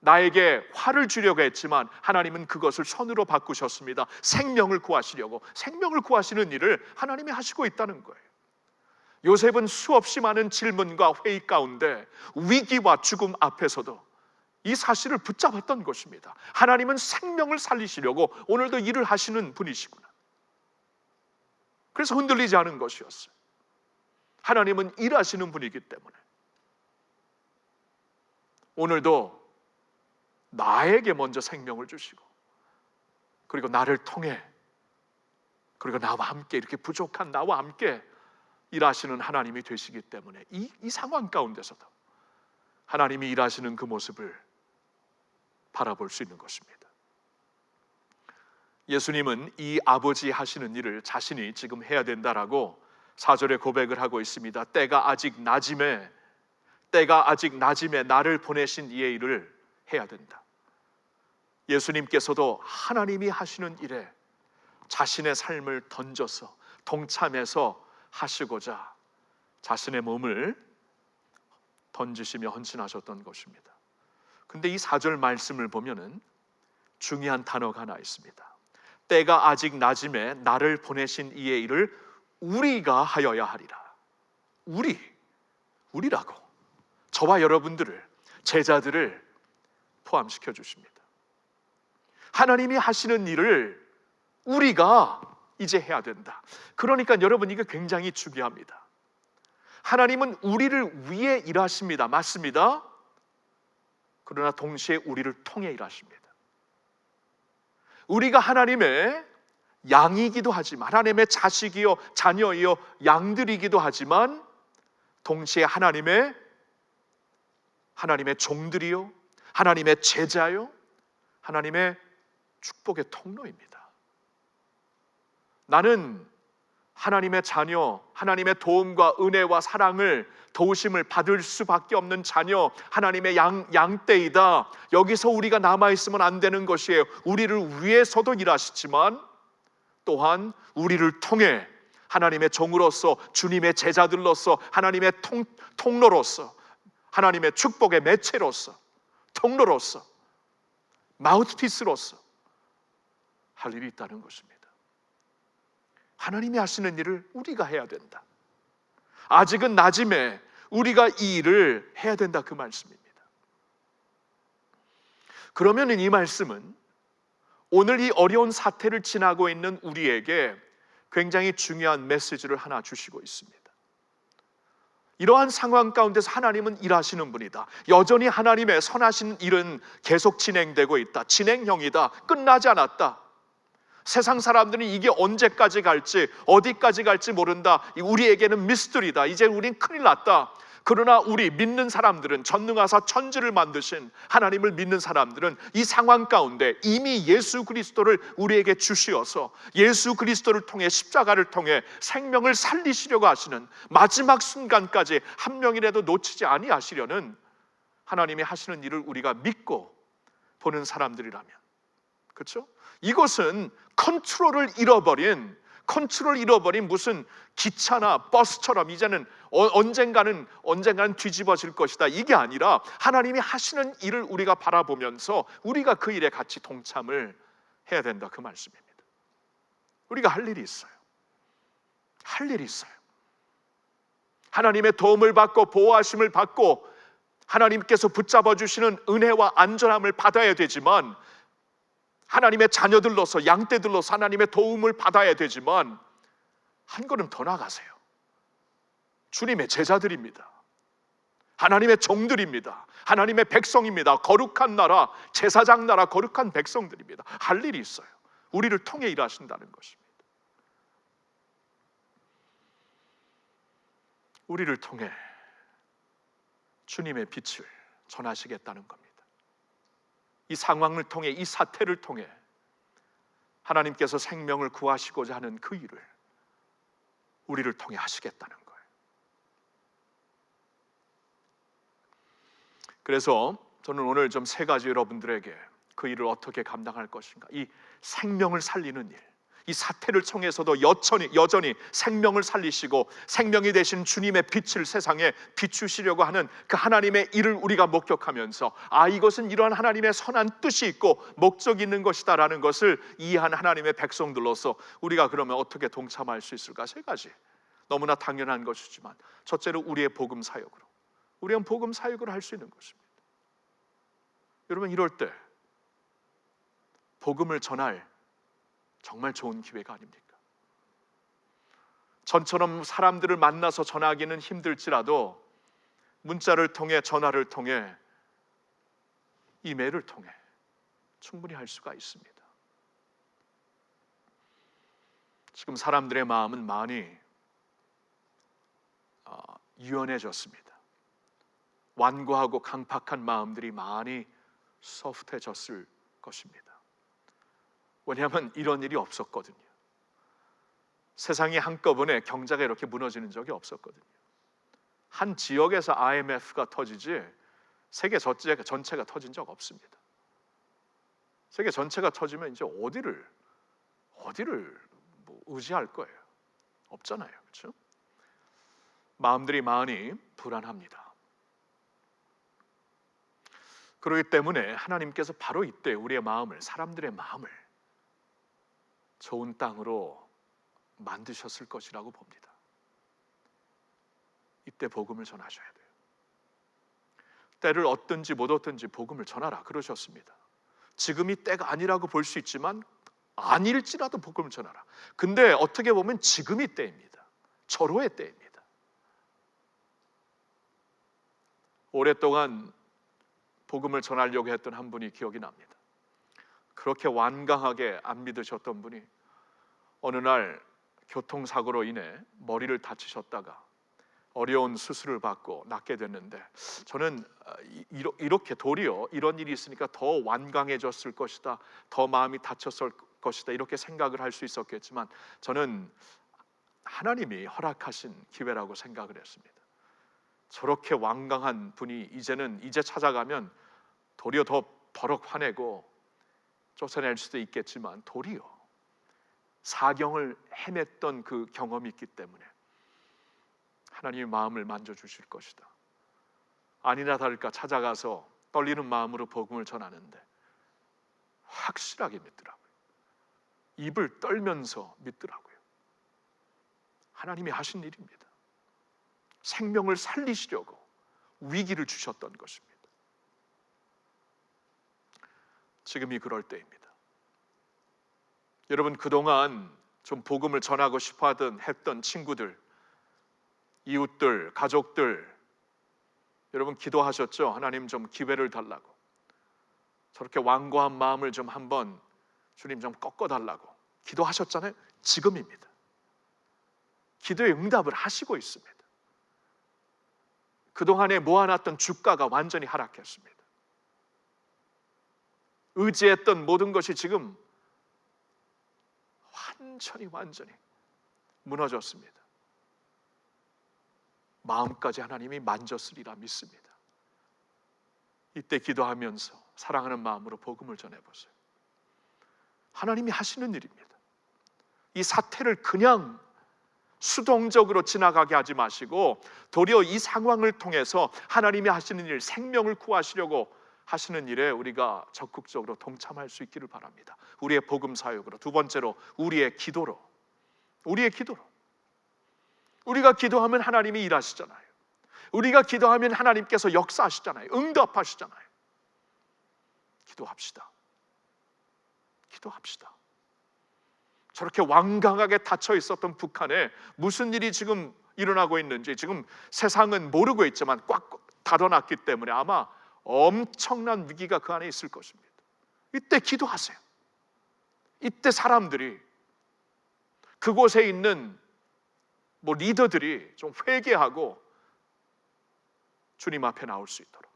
나에게 화를 주려고 했지만 하나님은 그것을 선으로 바꾸셨습니다. 생명을 구하시려고. 생명을 구하시는 일을 하나님이 하시고 있다는 거예요. 요셉은 수없이 많은 질문과 회의 가운데 위기와 죽음 앞에서도 이 사실을 붙잡았던 것입니다. 하나님은 생명을 살리시려고 오늘도 일을 하시는 분이시구나. 그래서 흔들리지 않은 것이었어요. 하나님은 일하시는 분이기 때문에 오늘도 나에게 먼저 생명을 주시고, 그리고 나를 통해, 그리고 나와 함께, 이렇게 부족한 나와 함께 일하시는 하나님이 되시기 때문에 이 상황 가운데서도 하나님이 일하시는 그 모습을 바라볼 수 있는 것입니다. 예수님은 이 아버지 하시는 일을 자신이 지금 해야 된다라고 4절에 고백을 하고 있습니다. 때가 아직 낮음에 나를 보내신 이의 일을 해야 된다. 예수님께서도 하나님이 하시는 일에 자신의 삶을 던져서 동참해서 하시고자 자신의 몸을 던지시며 헌신하셨던 것입니다. 근데 이 4절 말씀을 보면은 중요한 단어가 하나 있습니다. 때가 아직 낮음에 나를 보내신 이의 일을 우리가 하여야 하리라. 우리라고 저와 여러분들을, 제자들을 포함시켜 주십니다. 하나님이 하시는 일을 우리가 이제 해야 된다. 그러니까 여러분, 이게 굉장히 중요합니다. 하나님은 우리를 위해 일하십니다. 맞습니다. 그러나 동시에 우리를 통해 일하십니다. 우리가 하나님의 양이기도 하지만, 하나님의 자식이요 자녀이요 양들이기도 하지만, 동시에 하나님의 종들이요, 하나님의 제자요, 하나님의 축복의 통로입니다. 나는 하나님의 자녀, 하나님의 도움과 은혜와 사랑을, 도우심을 받을 수밖에 없는 자녀, 하나님의 양떼이다. 여기서 우리가 남아있으면 안 되는 것이에요. 우리를 위해서도 일하시지만 또한 우리를 통해 하나님의 종으로서, 주님의 제자들로서, 하나님의 통로로서, 하나님의 축복의 매체로서, 통로로서, 마우스피스로서 할 일이 있다는 것입니다. 하나님이 하시는 일을 우리가 해야 된다. 아직은 낮음에 우리가 이 일을 해야 된다, 그 말씀입니다. 그러면 이 말씀은 오늘 이 어려운 사태를 지나고 있는 우리에게 굉장히 중요한 메시지를 하나 주시고 있습니다. 이러한 상황 가운데서 하나님은 일하시는 분이다. 여전히 하나님의 선하신 일은 계속 진행되고 있다. 진행형이다. 끝나지 않았다. 세상 사람들은 이게 언제까지 갈지, 어디까지 갈지 모른다. 우리에게는 미스터리다. 이제 우린 큰일 났다. 그러나 우리 믿는 사람들은, 전능하사 천지를 만드신 하나님을 믿는 사람들은 이 상황 가운데 이미 예수 그리스도를 우리에게 주시어서 예수 그리스도를 통해, 십자가를 통해 생명을 살리시려고 하시는, 마지막 순간까지 한 명이라도 놓치지 아니하시려는 하나님이 하시는 일을 우리가 믿고 보는 사람들이라면, 그렇죠? 이것은 컨트롤을 잃어버린 무슨 기차나 버스처럼 이제는 언젠가는 뒤집어질 것이다, 이게 아니라 하나님이 하시는 일을 우리가 바라보면서 우리가 그 일에 같이 동참을 해야 된다, 그 말씀입니다. 우리가 할 일이 있어요. 하나님의 도움을 받고 보호하심을 받고 하나님께서 붙잡아 주시는 은혜와 안전함을 받아야 되지만, 하나님의 자녀들로서, 양떼들로서 하나님의 도움을 받아야 되지만, 한 걸음 더 나가세요. 주님의 제자들입니다. 하나님의 종들입니다. 하나님의 백성입니다. 거룩한 나라, 제사장 나라, 거룩한 백성들입니다. 할 일이 있어요. 우리를 통해 일하신다는 것입니다. 우리를 통해 주님의 빛을 전하시겠다는 겁니다. 이 상황을 통해, 이 사태를 통해 하나님께서 생명을 구하시고자 하는 그 일을 우리를 통해 하시겠다는 거예요. 그래서 저는 오늘 좀 세 가지 여러분들에게 그 일을 어떻게 감당할 것인가, 이 생명을 살리는 일, 이 사태를 통해서도 여전히 생명을 살리시고 생명이 되신 주님의 빛을 세상에 비추시려고 하는 그 하나님의 일을 우리가 목격하면서, 이것은 이러한 하나님의 선한 뜻이 있고 목적이 있는 것이다 라는 것을 이해한 하나님의 백성들로서 우리가 그러면 어떻게 동참할 수 있을까? 세 가지, 너무나 당연한 것이지만, 첫째로 우리의 복음 사역으로, 우리는 복음 사역을 할 수 있는 것입니다. 여러분, 이럴 때 복음을 전할 정말 좋은 기회가 아닙니까? 전처럼 사람들을 만나서 전하기는 힘들지라도 문자를 통해, 전화를 통해, 이메일을 통해 충분히 할 수가 있습니다. 지금 사람들의 마음은 많이 유연해졌습니다. 완고하고 강팍한 마음들이 많이 소프트해졌을 것입니다. 왜냐하면 이런 일이 없었거든요. 세상이 한꺼번에 경제가 이렇게 무너지는 적이 없었거든요. 한 지역에서 IMF가 터지지 세계 전체가 터진 적 없습니다. 세계 전체가 터지면 이제 어디를 의지할 거예요? 없잖아요, 그렇죠? 마음들이 많이 불안합니다. 그렇기 때문에 하나님께서 바로 이때 우리의 마음을, 사람들의 마음을 좋은 땅으로 만드셨을 것이라고 봅니다. 이때 복음을 전하셔야 돼요. 때를 얻든지 못 얻든지 복음을 전하라 그러셨습니다. 지금이 때가 아니라고 볼 수 있지만 아닐지라도 복음을 전하라. 근데 어떻게 보면 지금이 때입니다. 절호의 때입니다. 오랫동안 복음을 전하려고 했던 한 분이 기억이 납니다. 그렇게 완강하게 안 믿으셨던 분이 어느 날 교통사고로 인해 머리를 다치셨다가 어려운 수술을 받고 낫게 됐는데, 저는 이렇게 도리어 이런 일이 있으니까 더 완강해졌을 것이다, 더 마음이 다쳤을 것이다 이렇게 생각을 할 수 있었겠지만, 저는 하나님이 허락하신 기회라고 생각을 했습니다. 저렇게 완강한 분이 이제 찾아가면 도리어 더 버럭 화내고 쫓아낼 수도 있겠지만, 도리어 사경을 헤맸던 그 경험이 있기 때문에 하나님의 마음을 만져주실 것이다. 아니나 다를까 찾아가서 떨리는 마음으로 복음을 전하는데 확실하게 믿더라고요. 입을 떨면서 믿더라고요. 하나님이 하신 일입니다. 생명을 살리시려고 위기를 주셨던 것입니다. 지금이 그럴 때입니다. 여러분, 그동안 좀 복음을 전하고 싶어 했던 친구들, 이웃들, 가족들, 여러분 기도하셨죠? 하나님 좀 기회를 달라고. 저렇게 완고한 마음을 좀 한번 주님 좀 꺾어달라고 기도하셨잖아요. 지금입니다. 기도의 응답을 하시고 있습니다. 그동안에 모아놨던 주가가 완전히 하락했습니다. 의지했던 모든 것이 지금 완전히 무너졌습니다. 마음까지 하나님이 만졌으리라 믿습니다. 이때 기도하면서 사랑하는 마음으로 복음을 전해보세요. 하나님이 하시는 일입니다. 이 사태를 그냥 수동적으로 지나가게 하지 마시고 도리어 이 상황을 통해서 하나님이 하시는 일, 생명을 구하시려고 하시는 일에 우리가 적극적으로 동참할 수 있기를 바랍니다. 우리의 복음 사역으로, 두 번째로 우리의 기도로. 우리가 기도하면 하나님이 일하시잖아요. 우리가 기도하면 하나님께서 역사하시잖아요. 응답하시잖아요. 기도합시다. 저렇게 완강하게 닫혀 있었던 북한에 무슨 일이 지금 일어나고 있는지 지금 세상은 모르고 있지만 꽉 닫아놨기 때문에 아마 엄청난 위기가 그 안에 있을 것입니다. 이때 기도하세요. 이때 사람들이, 그곳에 있는 리더들이 좀 회개하고 주님 앞에 나올 수 있도록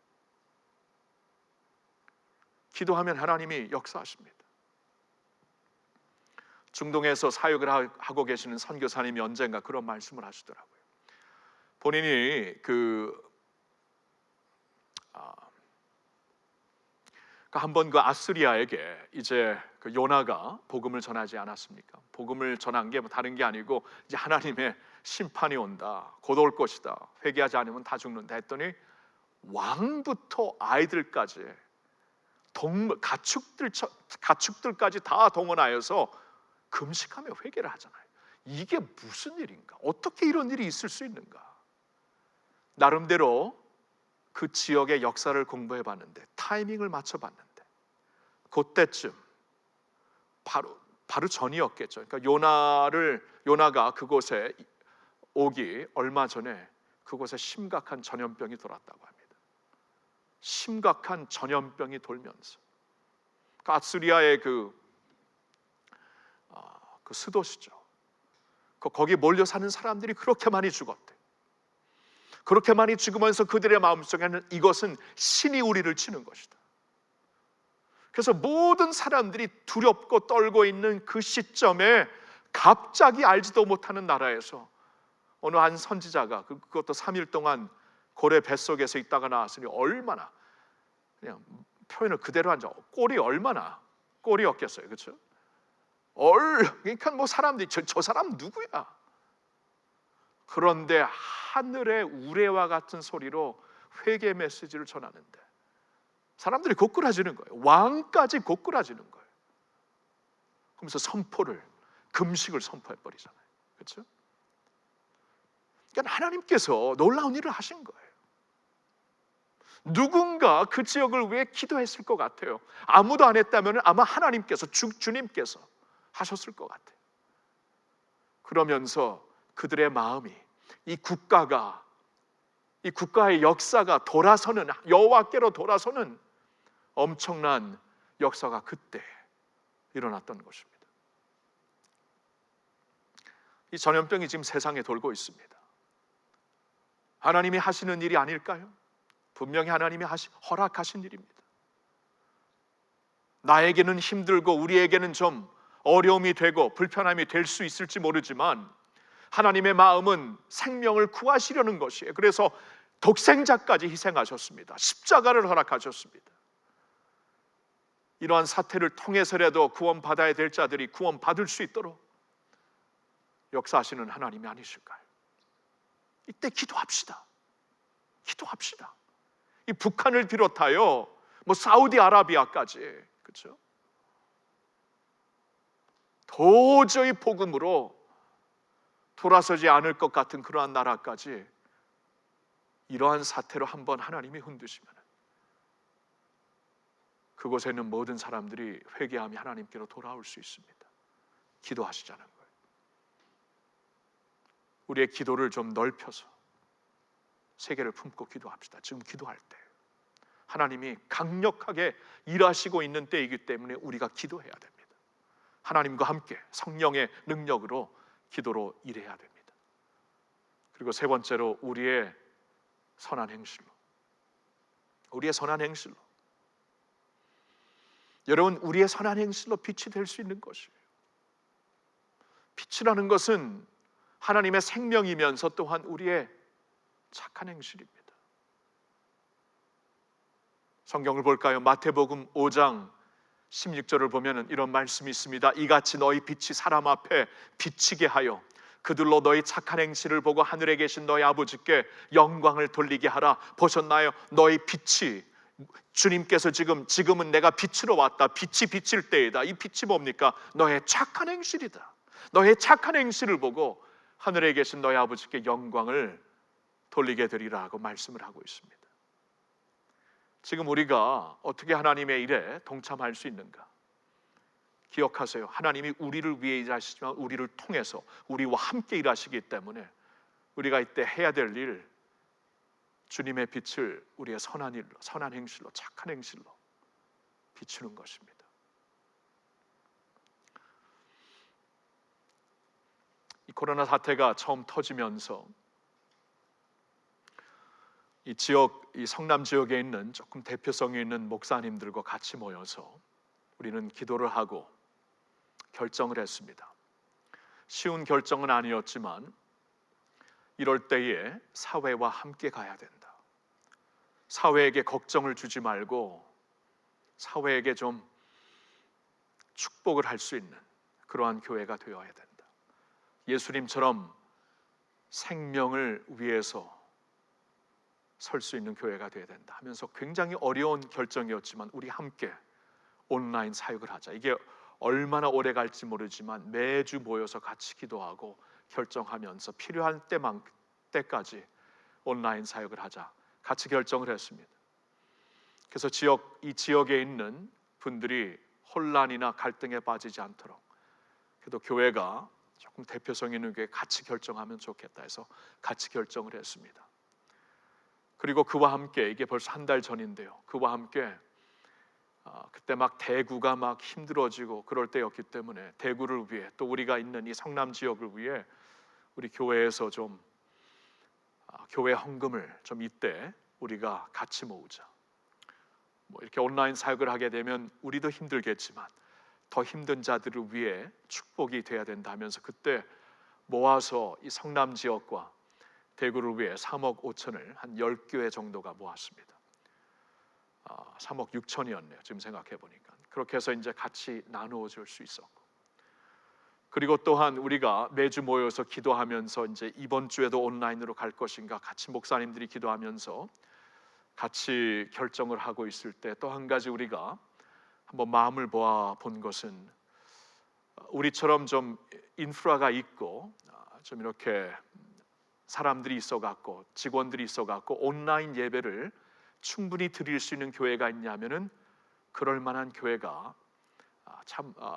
기도하면 하나님이 역사하십니다. 중동에서 사역을 하고 계시는 선교사님이 언젠가 그런 말씀을 하시더라고요. 본인이 한번 그 아스리아에게 이제 그 요나가 복음을 전하지 않았습니까? 복음을 전한 게 다른 게 아니고 이제 하나님의 심판이 온다, 곧 올 것이다, 회개하지 않으면 다 죽는다 했더니 왕부터 아이들까지 가축들까지 다 동원하여서 금식하며 회개를 하잖아요. 이게 무슨 일인가? 어떻게 이런 일이 있을 수 있는가? 나름대로 그 지역의 역사를 공부해 봤는데, 타이밍을 맞춰 봤는데 그때쯤 바로 전이었겠죠. 그러니까 요나가 그곳에 오기 얼마 전에 그곳에 심각한 전염병이 돌았다고 합니다. 심각한 전염병이 돌면서 아스리아의 그 수도시죠. 거기 몰려 사는 사람들이 그렇게 많이 죽었대. 그렇게 많이 죽으면서 그들의 마음속에는 이것은 신이 우리를 치는 것이다. 그래서 모든 사람들이 두렵고 떨고 있는 그 시점에 갑자기 알지도 못하는 나라에서 어느 한 선지자가, 그것도 3일 동안 고래 뱃속에서 있다가 나왔으니 얼마나, 그냥 표현을 그대로 하자, 꼴이 얼마나 꼴이었겠어요. 그렇죠? 그러니까 사람들이 저 사람 누구야? 그런데 하늘의 우레와 같은 소리로 회개 메시지를 전하는데 사람들이 고꾸라지는 거예요. 왕까지 고꾸라지는 거예요. 그러면서 금식을 선포해 버리잖아요. 그렇죠? 그러니까 하나님께서 놀라운 일을 하신 거예요. 누군가 그 지역을 위해 기도했을 것 같아요. 아무도 안 했다면 아마 하나님께서 주님께서 하셨을 것 같아요. 그러면서 그들의 마음이 이 국가의 역사가 돌아서는, 여호와께로 돌아서는 엄청난 역사가 그때 일어났던 것입니다. 이 전염병이 지금 세상에 돌고 있습니다. 하나님이 하시는 일이 아닐까요? 분명히 하나님이 허락하신 일입니다. 나에게는 힘들고 우리에게는 좀 어려움이 되고 불편함이 될 수 있을지 모르지만 하나님의 마음은 생명을 구하시려는 것이에요. 그래서 독생자까지 희생하셨습니다. 십자가를 허락하셨습니다. 이러한 사태를 통해서라도 구원받아야 될 자들이 구원받을 수 있도록 역사하시는 하나님이 아니실까요? 이때 기도합시다. 기도합시다. 이 북한을 비롯하여 사우디아라비아까지, 그렇죠? 도저히 복음으로 돌아서지 않을 것 같은 그러한 나라까지 이러한 사태로 한번 하나님이 흔드시면 그곳에 있는 모든 사람들이 회개하며 하나님께로 돌아올 수 있습니다. 기도하시자는 거예요. 우리의 기도를 좀 넓혀서 세계를 품고 기도합시다. 지금 기도할 때 하나님이 강력하게 일하시고 있는 때이기 때문에 우리가 기도해야 됩니다. 하나님과 함께 성령의 능력으로 기도로 일해야 됩니다. 그리고 세 번째로 우리의 선한 행실로, 여러분, 우리의 선한 행실로 빛이 될 수 있는 것이에요. 빛이라는 것은 하나님의 생명이면서 또한 우리의 착한 행실입니다. 성경을 볼까요? 마태복음 5장 16절을 보면 이런 말씀이 있습니다. 이같이 너희 빛이 사람 앞에 비치게 하여 그들로 너희 착한 행실을 보고 하늘에 계신 너희 아버지께 영광을 돌리게 하라. 보셨나요? 너희 빛이, 주님께서 지금은 내가 빛으로 왔다, 빛이 비칠 때이다. 이 빛이 뭡니까? 너의 착한 행실이다. 너의 착한 행실을 보고 하늘에 계신 너희 아버지께 영광을 돌리게 되리라고 말씀을 하고 있습니다. 지금 우리가 어떻게 하나님의 일에 동참할 수 있는가? 기억하세요. 하나님이 우리를 위해 일하시지만 우리를 통해서 우리와 함께 일하시기 때문에 우리가 이때 해야 될 일, 주님의 빛을 우리의 선한 일로, 선한 행실로, 착한 행실로 비추는 것입니다. 이 코로나 사태가 처음 터지면서 이 성남 지역에 있는 조금 대표성이 있는 목사님들과 같이 모여서 우리는 기도를 하고 결정을 했습니다. 쉬운 결정은 아니었지만 이럴 때에 사회와 함께 가야 된다. 사회에게 걱정을 주지 말고 사회에게 좀 축복을 할 수 있는 그러한 교회가 되어야 된다. 예수님처럼 생명을 위해서 설 수 있는 교회가 되어야 된다 하면서 굉장히 어려운 결정이었지만 우리 함께 온라인 사역을 하자. 이게 얼마나 오래 갈지 모르지만 매주 모여서 같이 기도하고 결정하면서 필요한 때까지 온라인 사역을 하자 같이 결정을 했습니다. 그래서 이 지역에 있는 분들이 혼란이나 갈등에 빠지지 않도록, 그래도 교회가 조금 대표성 있는 교회 같이 결정하면 좋겠다 해서 같이 결정을 했습니다. 그리고 그와 함께, 이게 벌써 한 달 전인데요, 그와 함께 그때 막 대구가 막 힘들어지고 그럴 때였기 때문에 대구를 위해, 또 우리가 있는 이 성남 지역을 위해 우리 교회에서 좀 교회 헌금을 좀 이때 우리가 같이 모으자. 이렇게 온라인 사역을 하게 되면 우리도 힘들겠지만 더 힘든 자들을 위해 축복이 돼야 된다 하면서 그때 모아서 이 성남 지역과 대구를 위해 3억 5천을 한 10교회 정도가 모았습니다. 3억 6천이었네요. 지금 생각해 보니까. 그렇게 해서 이제 같이 나누어 줄 수 있었고, 그리고 또한 우리가 매주 모여서 기도하면서 이제 이번 주에도 온라인으로 갈 것인가 같이 목사님들이 기도하면서 같이 결정을 하고 있을 때 또 한 가지 우리가 한번 마음을 모아 본 것은, 우리처럼 좀 인프라가 있고 좀 이렇게 사람들이 있어 갖고 직원들이 있어 갖고 온라인 예배를 충분히 드릴 수 있는 교회가 있냐면은 그럴 만한 교회가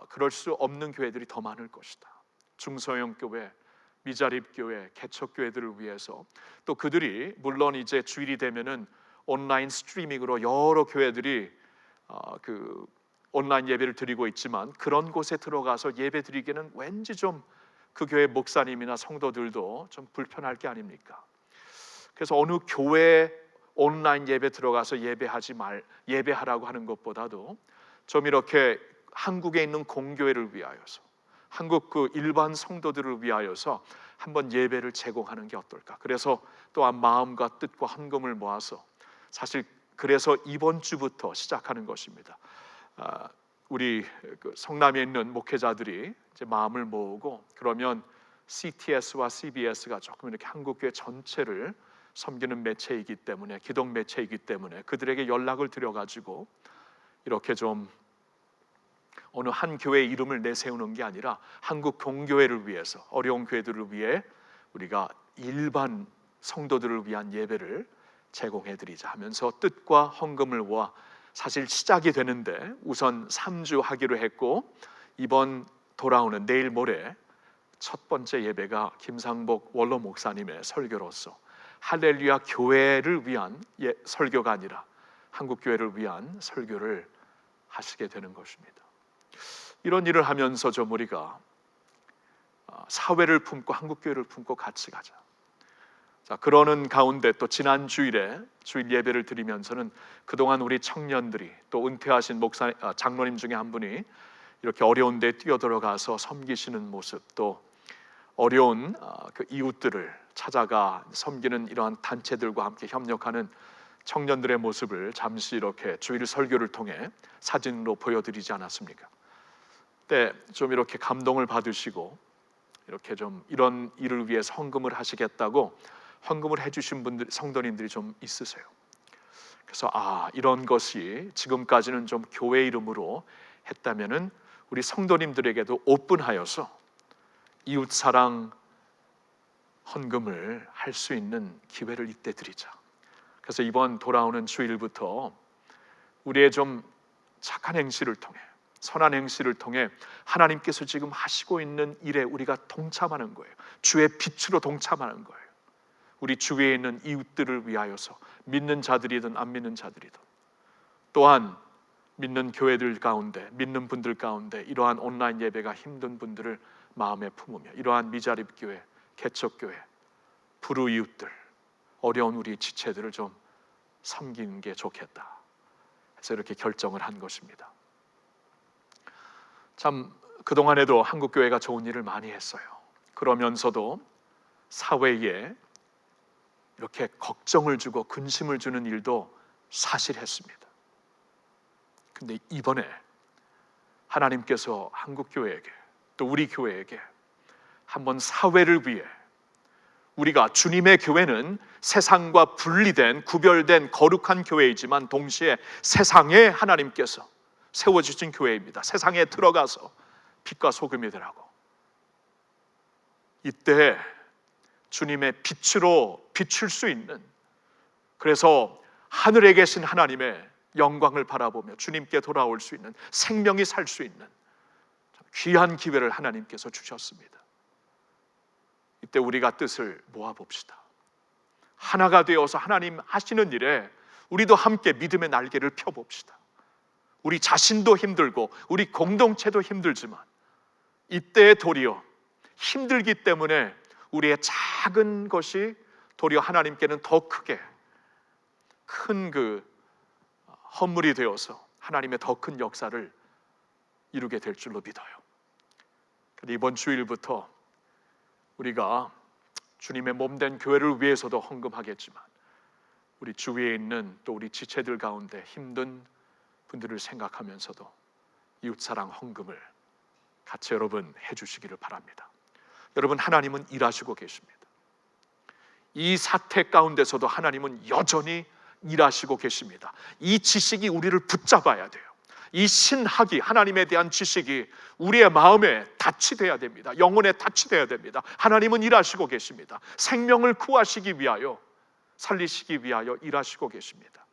그럴 수 없는 교회들이 더 많을 것이다. 중소형 교회, 미자립 교회, 개척 교회들을 위해서, 또 그들이 물론 이제 주일이 되면은 온라인 스트리밍으로 여러 교회들이 그 온라인 예배를 드리고 있지만, 그런 곳에 들어가서 예배 드리기는 왠지 좀 그 교회 목사님이나 성도들도 좀 불편할 게 아닙니까? 그래서 어느 교회 온라인 예배 들어가서 예배하라고 하는 것보다도 좀 이렇게 한국에 있는 공교회를 위하여서, 한국 그 일반 성도들을 위하여서 한번 예배를 제공하는 게 어떨까? 그래서 또한 마음과 뜻과 헌금을 모아서, 사실 그래서 이번 주부터 시작하는 것입니다. 우리 그 성남에 있는 목회자들이 이제 마음을 모으고, 그러면 CTS와 CBS가 조금 이렇게 한국교회 전체를 섬기는 매체이기 때문에, 기독 매체이기 때문에 그들에게 연락을 드려가지고 이렇게 좀 어느 한 교회의 이름을 내세우는 게 아니라 한국 공교회를 위해서, 어려운 교회들을 위해 우리가 일반 성도들을 위한 예배를 제공해드리자 하면서 뜻과 헌금을 모아, 사실 시작이 되는데 우선 3주 하기로 했고, 이번 돌아오는 내일 모레 첫 번째 예배가 김상복 원로 목사님의 설교로서 할렐루야 교회를 위한 설교가 아니라 한국 교회를 위한 설교를 하시게 되는 것입니다. 이런 일을 하면서 좀 우리가 사회를 품고 한국 교회를 품고 같이 가자. 자, 그러는 가운데 또 지난 주일에 주일 예배를 드리면서는 그동안 우리 청년들이, 또 은퇴하신 장로님 중에 한 분이 이렇게 어려운 데 뛰어들어가서 섬기시는 모습, 또 어려운 그 이웃들을 찾아가 섬기는 이러한 단체들과 함께 협력하는 청년들의 모습을 잠시 이렇게 주일 설교를 통해 사진으로 보여드리지 않았습니까? 그때 좀 이렇게 감동을 받으시고 이렇게 좀 이런 일을 위해서 헌금을 하시겠다고 헌금을 해주신 분들, 성도님들이 좀 있으세요. 그래서 이런 것이 지금까지는 좀 교회 이름으로 했다면은 우리 성도님들에게도 오픈하여서 이웃사랑 헌금을 할 수 있는 기회를 이때 드리자. 그래서 이번 돌아오는 주일부터 우리의 좀 착한 행실을 통해, 선한 행실을 통해 하나님께서 지금 하시고 있는 일에 우리가 동참하는 거예요. 주의 빛으로 동참하는 거예요. 우리 주위에 있는 이웃들을 위하여서, 믿는 자들이든 안 믿는 자들이든, 또한 믿는 교회들 가운데, 믿는 분들 가운데 이러한 온라인 예배가 힘든 분들을 마음에 품으며, 이러한 미자립 교회, 개척 교회, 불우 이웃들, 어려운 우리 지체들을 좀 섬기는 게 좋겠다. 그래서 이렇게 결정을 한 것입니다. 참 그동안에도 한국 교회가 좋은 일을 많이 했어요. 그러면서도 사회에 이렇게 걱정을 주고 근심을 주는 일도 사실 했습니다. 근데 이번에 하나님께서 한국 교회에게, 또 우리 교회에게 한번 사회를 위해, 우리가 주님의 교회는 세상과 분리된, 구별된 거룩한 교회이지만 동시에 세상에 하나님께서 세워주신 교회입니다. 세상에 들어가서 빛과 소금이 되라고. 이때 주님의 빛으로 비출 수 있는, 그래서 하늘에 계신 하나님의 영광을 바라보며 주님께 돌아올 수 있는, 생명이 살 수 있는 귀한 기회를 하나님께서 주셨습니다. 이때 우리가 뜻을 모아봅시다. 하나가 되어서 하나님 하시는 일에 우리도 함께 믿음의 날개를 펴봅시다. 우리 자신도 힘들고 우리 공동체도 힘들지만 이때에 도리어 힘들기 때문에 우리의 작은 것이 도리어 하나님께는 더 크게 큰 그 헌물이 되어서 하나님의 더 큰 역사를 이루게 될 줄로 믿어요. 이번 주일부터 우리가 주님의 몸된 교회를 위해서도 헌금하겠지만 우리 주위에 있는 또 우리 지체들 가운데 힘든 분들을 생각하면서도 이웃사랑 헌금을 같이 여러분 해주시기를 바랍니다. 여러분, 하나님은 일하시고 계십니다. 이 사태 가운데서도 하나님은 여전히 일하시고 계십니다. 이 지식이 우리를 붙잡아야 돼요. 이 신학이, 하나님에 대한 지식이 우리의 마음에 닻이 돼야 됩니다. 영혼에 닻이 돼야 됩니다. 하나님은 일하시고 계십니다. 생명을 구하시기 위하여, 살리시기 위하여 일하시고 계십니다.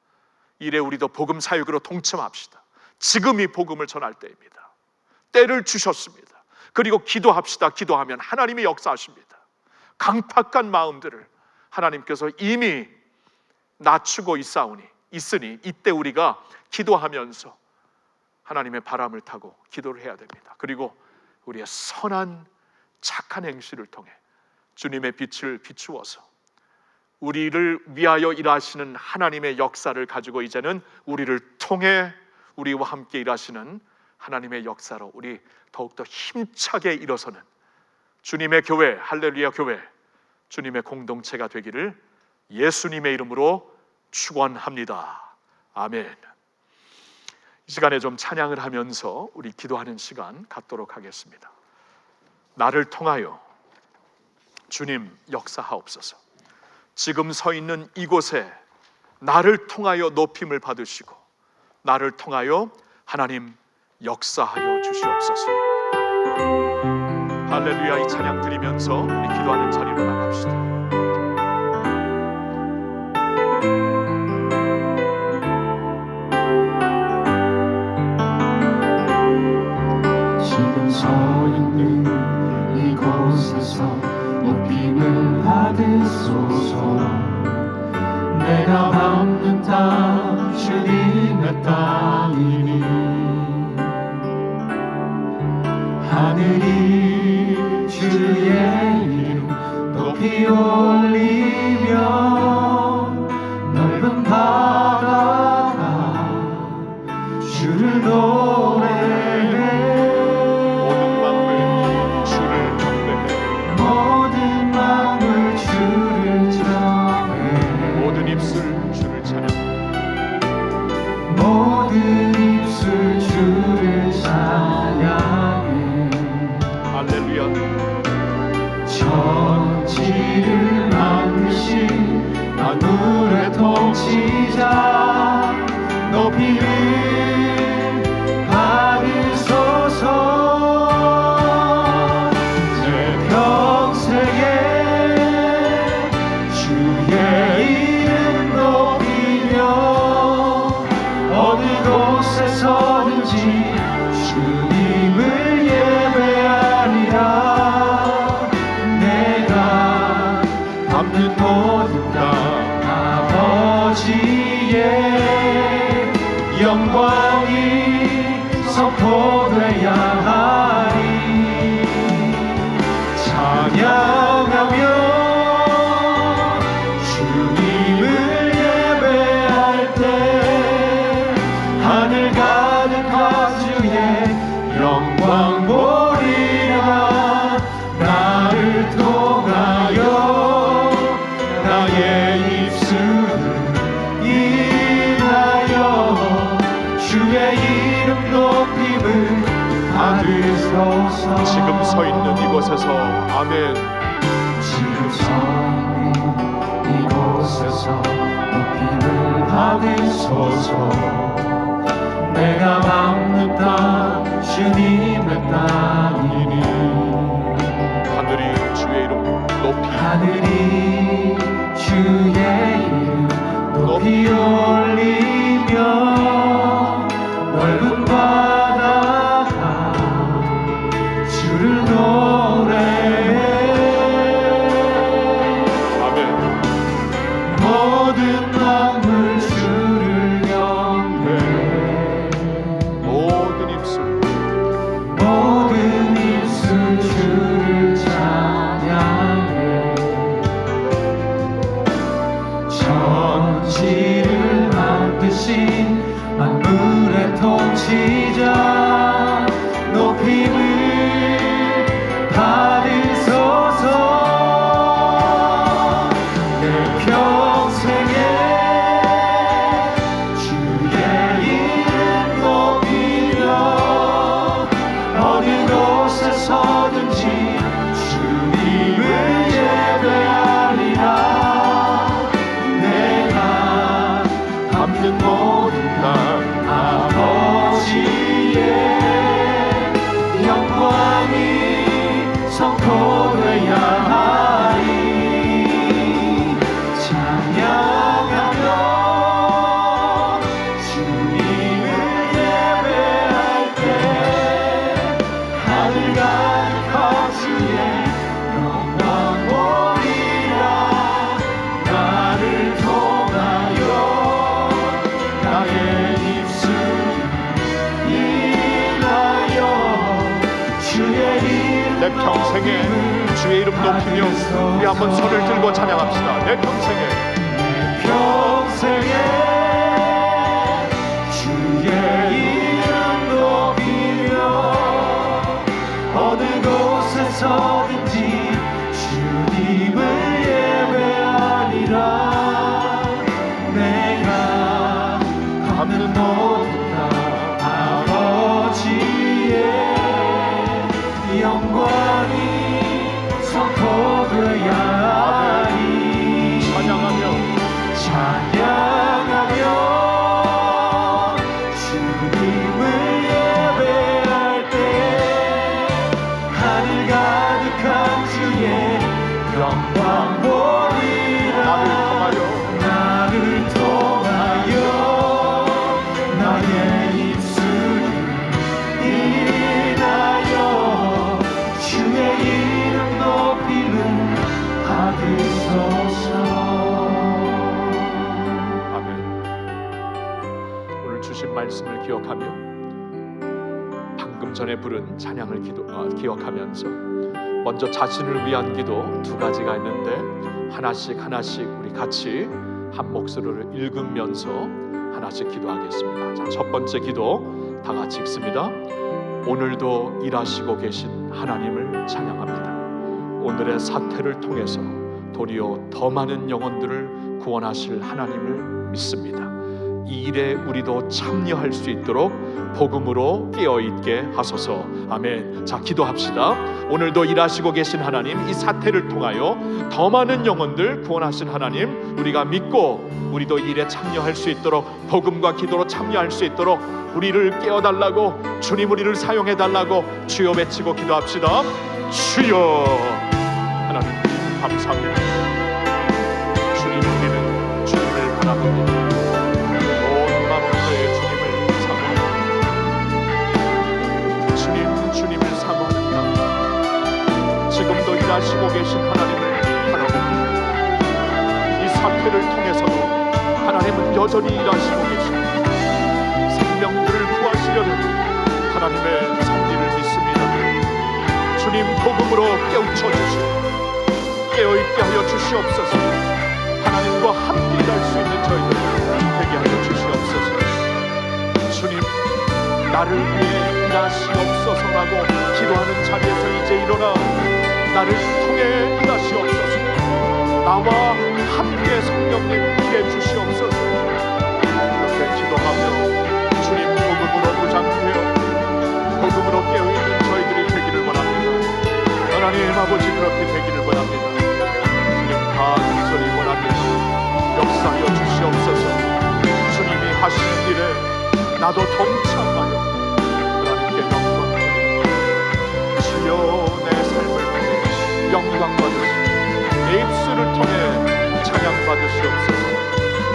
이래 우리도 복음 사역으로 동참합시다. 지금이 복음을 전할 때입니다. 때를 주셨습니다. 그리고 기도합시다. 기도하면 하나님이 역사하십니다. 강팍한 마음들을 하나님께서 이미 낮추고 있으니 이때 우리가 기도하면서 하나님의 바람을 타고 기도를 해야 됩니다. 그리고 우리의 선한 착한 행실을 통해 주님의 빛을 비추어서 우리를 위하여 일하시는 하나님의 역사를 가지고 이제는 우리를 통해 우리와 함께 일하시는 하나님의 역사로 우리 더욱더 힘차게 일어서는 주님의 교회, 할렐루야 교회, 주님의 공동체가 되기를 예수님의 이름으로 축원합니다. 아멘. 이 시간에 좀 찬양을 하면서 우리 기도하는 시간 갖도록 하겠습니다. 나를 통하여 주님 역사하옵소서. 지금 서 있는 이곳에 나를 통하여 높임을 받으시고 나를 통하여 하나님 역사하여 주시옵소서. 할렐루야. 이 찬양 드리면서 우리 기도하는 자리로 나갑시다. 지금 서 있는 이곳에서 높임을 받으소서. 내가 밟는 땅 주님의 땅이니 하늘이 주의 이름 높이 올리며 넓은 바다가 주를 노래해. 모든 만물 주를 전해. 모든 입술 주를 찬양해. 모든 입술 주를 찬양해. 할렐루야. 천지를 만드신 만물의 통치자 높이를 받으소서. 내 평생에 주의 이름 높이며 어느 곳에 서든지 주님을 예배하리라. 내가 밟는 모든 땅 아버지의 영광이 선포되야 하리. 찬양하며 주님을 예배할 때 하늘 가득한 주의 영광 보리라. 나를 통하여 나의 입술을 인하여 주의 이름 높임을 받으소서. 지금 서 있는 이곳에서 아멘. 지금 서 있는 이곳에서 높임을 받으소서. 내가 밟는 땅 주님의 땅이니 하늘이 주의 이름 높이 하늘이 주의 이름 높이 올리며 넓은 바다가 주를 노래해. 아멘. 모든 만물 주를 경배해. 모든 입술 성포되어야 하리. 찬양하며 주님을 예배할 때 하늘 가득한 주의 영광 보리라. 나를 통하여 나의 입술을 인하여 주의 이름 내 평생에 주의 이름 높이며 우리 한번 손을 들고 찬양합시다. 내 평생에 주의 이름 높이며 어느 곳에서든지 주님을 예배하리라. 내가 갚는 모든 것 아버지의 영광이 선포되어야 하리. 찬양하며 주님을 예배할 때 하늘 가득한 주의 영광 보리라. 나를 통하여 나의 입술을 인하여 주의 이름 높이는 받으소서. 아멘. 오늘 주신 말씀을 기억하며 방금 전에 부른 찬양을 기억하면서 먼저 자신을 위한 기도 두 가지가 있는데 하나씩 우리 같이 한 목소리를 읽으면서 하나씩 기도하겠습니다. 자, 첫 번째 기도 다 같이 읽습니다. 오늘도 일하시고 계신 하나님을 찬양합니다. 오늘의 사태를 통해서 도리어 더 많은 영혼들을 구원하실 하나님을 믿습니다. 이 일에 우리도 참여할 수 있도록 복음으로 깨어있게 하소서. 아멘. 자, 기도합시다. 오늘도 일하시고 계신 하나님, 이 사태를 통하여 더 많은 영혼들 구원하신 하나님, 우리가 믿고 우리도 이 일에 참여할 수 있도록 복음과 기도로 참여할 수 있도록 우리를 깨워달라고, 주님 우리를 사용해달라고 주여 외치고 기도합시다. 주여. 하나님 감사합니다. 주님, 우리는 주님을 바라봅니다. 주님을 사모합니다. 지금도 일하시고 계신 하나님을 바라봅니다. 이 사태를 통해서도 하나님은 여전히 일하시고 계십니다. 생명들을 구하시려는 하나님의 섭리를 믿습니다. 주님 복음으로 깨우쳐 주시고 깨어있게 하여 주시옵소서. 하나님과 함께 일할 수 있는 저희들 되게 하여 주시옵소서. 주님, 나를 위해 일하시옵소서라고 기도하는 자리에서 이제 일어나 나를 통해 일하시옵소서. 나와 함께 성령님 일해 주시옵소서. 이렇게 기도하며 주님 복음으로 무장되어 복음으로 깨어있는 저희들이 되기를 원합니다. 하나님 아버지, 그렇게 되기를 원합니다. 주님 간절히 원합니다. 역사하여 주시옵소서. 주님이 하시는 일에 나도 동참하여 하나님께 영광 드립니다. 주여, 내 삶을 통해 영광 받으시고 내 입술을 통해 찬양 받으시옵소서.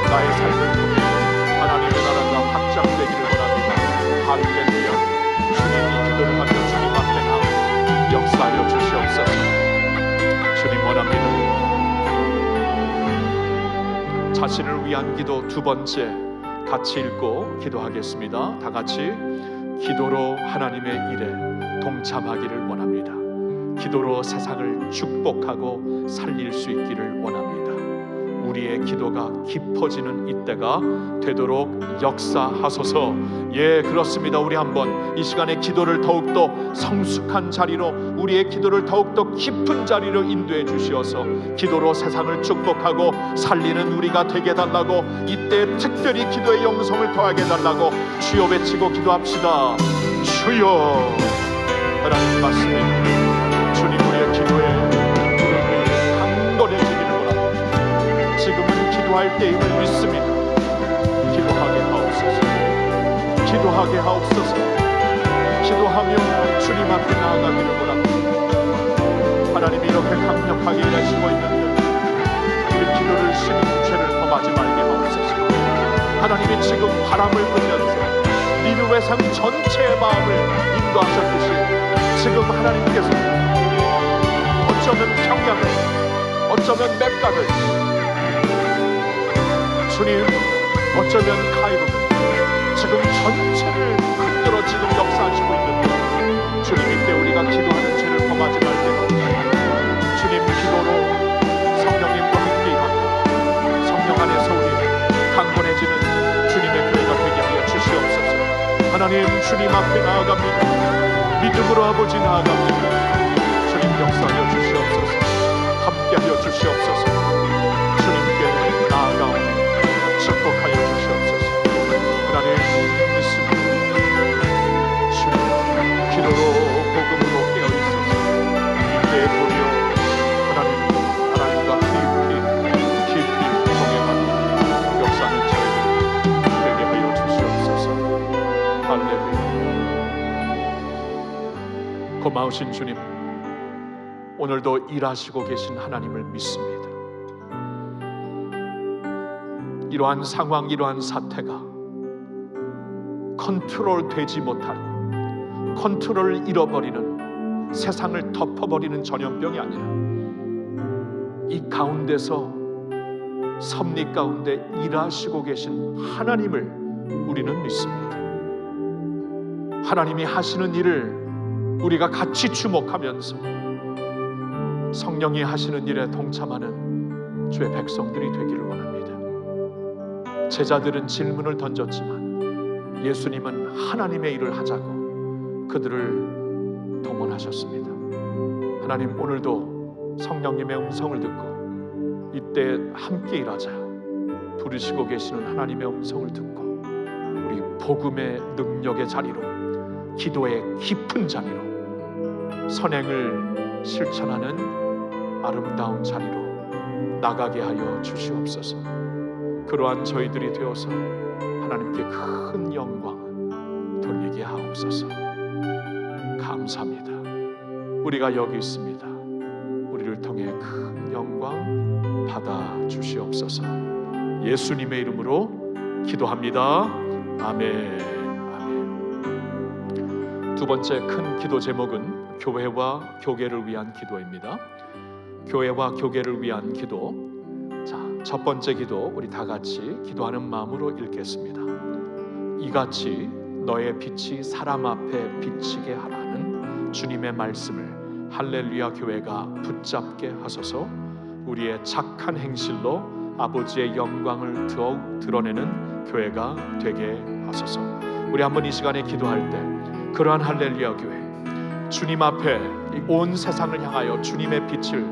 나의 삶을 통해 하나님의 나라가 확장되기를 원합니다. 할렐루야. 주님이 기도를 하며 주님 앞에 나와 역사하여 주시옵소서. 주님 원합니다. 자신을 위한 기도 두 번째 같이 읽고 기도하겠습니다. 다 같이. 기도로 하나님의 일에 동참하기를 원합니다. 기도로 세상을 축복하고 살릴 수 있기를 원합니다. 우리의 기도가 깊어지는 이때가 되도록 역사하소서. 예, 그렇습니다. 우리 한번 이 시간에 기도를 더욱더 성숙한 자리로, 우리의 기도를 더욱더 깊은 자리로 인도해 주시어서 기도로 세상을 축복하고 살리는 우리가 되게 해달라고, 이때 특별히 기도의 영성을 더하게 해달라고 주여 외치고 기도합시다. 주여. 하나님 말씀입니다. 주님, 우리의 기도에 강건해지기를 원합니다. 지금은 기도할 때임을 믿습니다. 기도하게 하옵소서. 기도하게 하옵소서. 기도하며 주님 앞에 나아가기를 원합니다. 하나님이 이렇게 강력하게 일하시고 있는데 우리 기도를 심히 죄를 범하지 말게 하옵소서. 하나님이 지금 바람을 불면서 니느웨 성 전체의 마음을 인도하셨듯이 지금 하나님께서 어쩌면 평양을, 어쩌면 맵각을, 주님 어쩌면 카이로를, 지금 전체를 흔들어 지금 역사하시고 있는데 주님 이때 우리가 기도하는 죄를 범하지 말게 하옵소서. 주님 기도로 성령님과 함께하며 성령 안에서 우리 강건해지는 주님의 교회가 되게 하여 주시옵소서. 하나님 주님 앞에 나아갑니다. 믿음으로 아버지 나아갑니다. 주님 역사하여 주시옵소서. 함께하여 주시옵소서. 주님께 나아가오니 축복하여 주시옵소서. 하나님 믿습니다. 주님 기도로 복음으로 깨어있소서. 이때 도리어 하나님과 깊이 동행하는 역사는 저희들 되게 하여 주시옵소서. 할렐루야. 고마우신 주님, 오늘도 일하시고 계신 하나님을 믿습니다. 이러한 상황, 이러한 사태가 컨트롤 되지 못하고 컨트롤을 잃어버리는, 세상을 덮어버리는 전염병이 아니라 이 가운데서 섭리 가운데 일하시고 계신 하나님을 우리는 믿습니다. 하나님이 하시는 일을 우리가 같이 주목하면서 성령이 하시는 일에 동참하는 주의 백성들이 되기를 원합니다. 제자들은 질문을 던졌지만 예수님은 하나님의 일을 하자고 그들을 동원하셨습니다. 하나님 오늘도 성령님의 음성을 듣고 이때 함께 일하자 부르시고 계시는 하나님의 음성을 듣고 우리 복음의 능력의 자리로, 기도의 깊은 자리로, 선행을 실천하는 아름다운 자리로 나가게 하여 주시옵소서. 그러한 저희들이 되어서 하나님께 큰 영광 돌리게 하옵소서. 감사합니다. 우리가 여기 있습니다. 우리를 통해 큰 영광 받아 주시옵소서. 예수님의 이름으로 기도합니다. 아멘. 아멘. 두 번째 큰 기도 제목은 교회와 교계를 위한 기도입니다. 교회와 교계를 위한 기도. 자, 첫 번째 기도 우리 다 같이 기도하는 마음으로 읽겠습니다. 이같이 너의 빛이 사람 앞에 비치게 하라는 주님의 말씀을 할렐루야 교회가 붙잡게 하소서. 우리의 착한 행실로 아버지의 영광을 더욱 드러내는 교회가 되게 하소서. 우리 한번 이 시간에 기도할 때 그러한 할렐루야 교회, 주님 앞에 온 세상을 향하여 주님의 빛을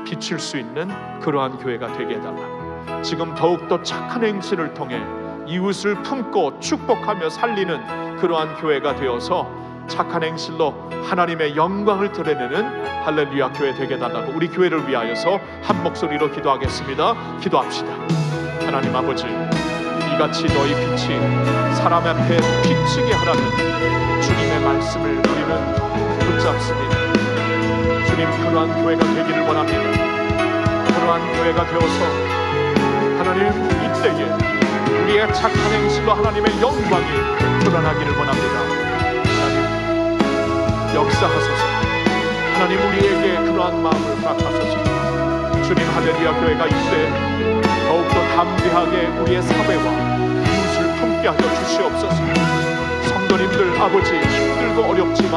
비칠 수 있는 그러한 교회가 되게 해달라고, 지금 더욱더 착한 행실을 통해 이웃을 품고 축복하며 살리는 그러한 교회가 되어서 착한 행실로 하나님의 영광을 드러내는 할렐루야 교회 되게 해달라고 우리 교회를 위하여서 한 목소리로 기도하겠습니다. 기도합시다. 하나님 아버지, 이같이 너희 빛이 사람 앞에 비치게 하라는 주님의 말씀을 우리는 붙잡습니다. 주님, 그러한 교회가 되기를 원합니다. 그러한 교회가 되어서 하나님 이때에 우리의 착한 행실로 하나님의 영광이 드러나기를 원합니다. 하나님 역사하소서. 하나님 우리에게 그러한 마음을 허락하소서. 주님, 할렐루야 교회가 이때 더욱더 담대하게 우리의 사회와 이웃을 품게 하여 주시옵소서. 성도님들, 아버지 힘들고 어렵지만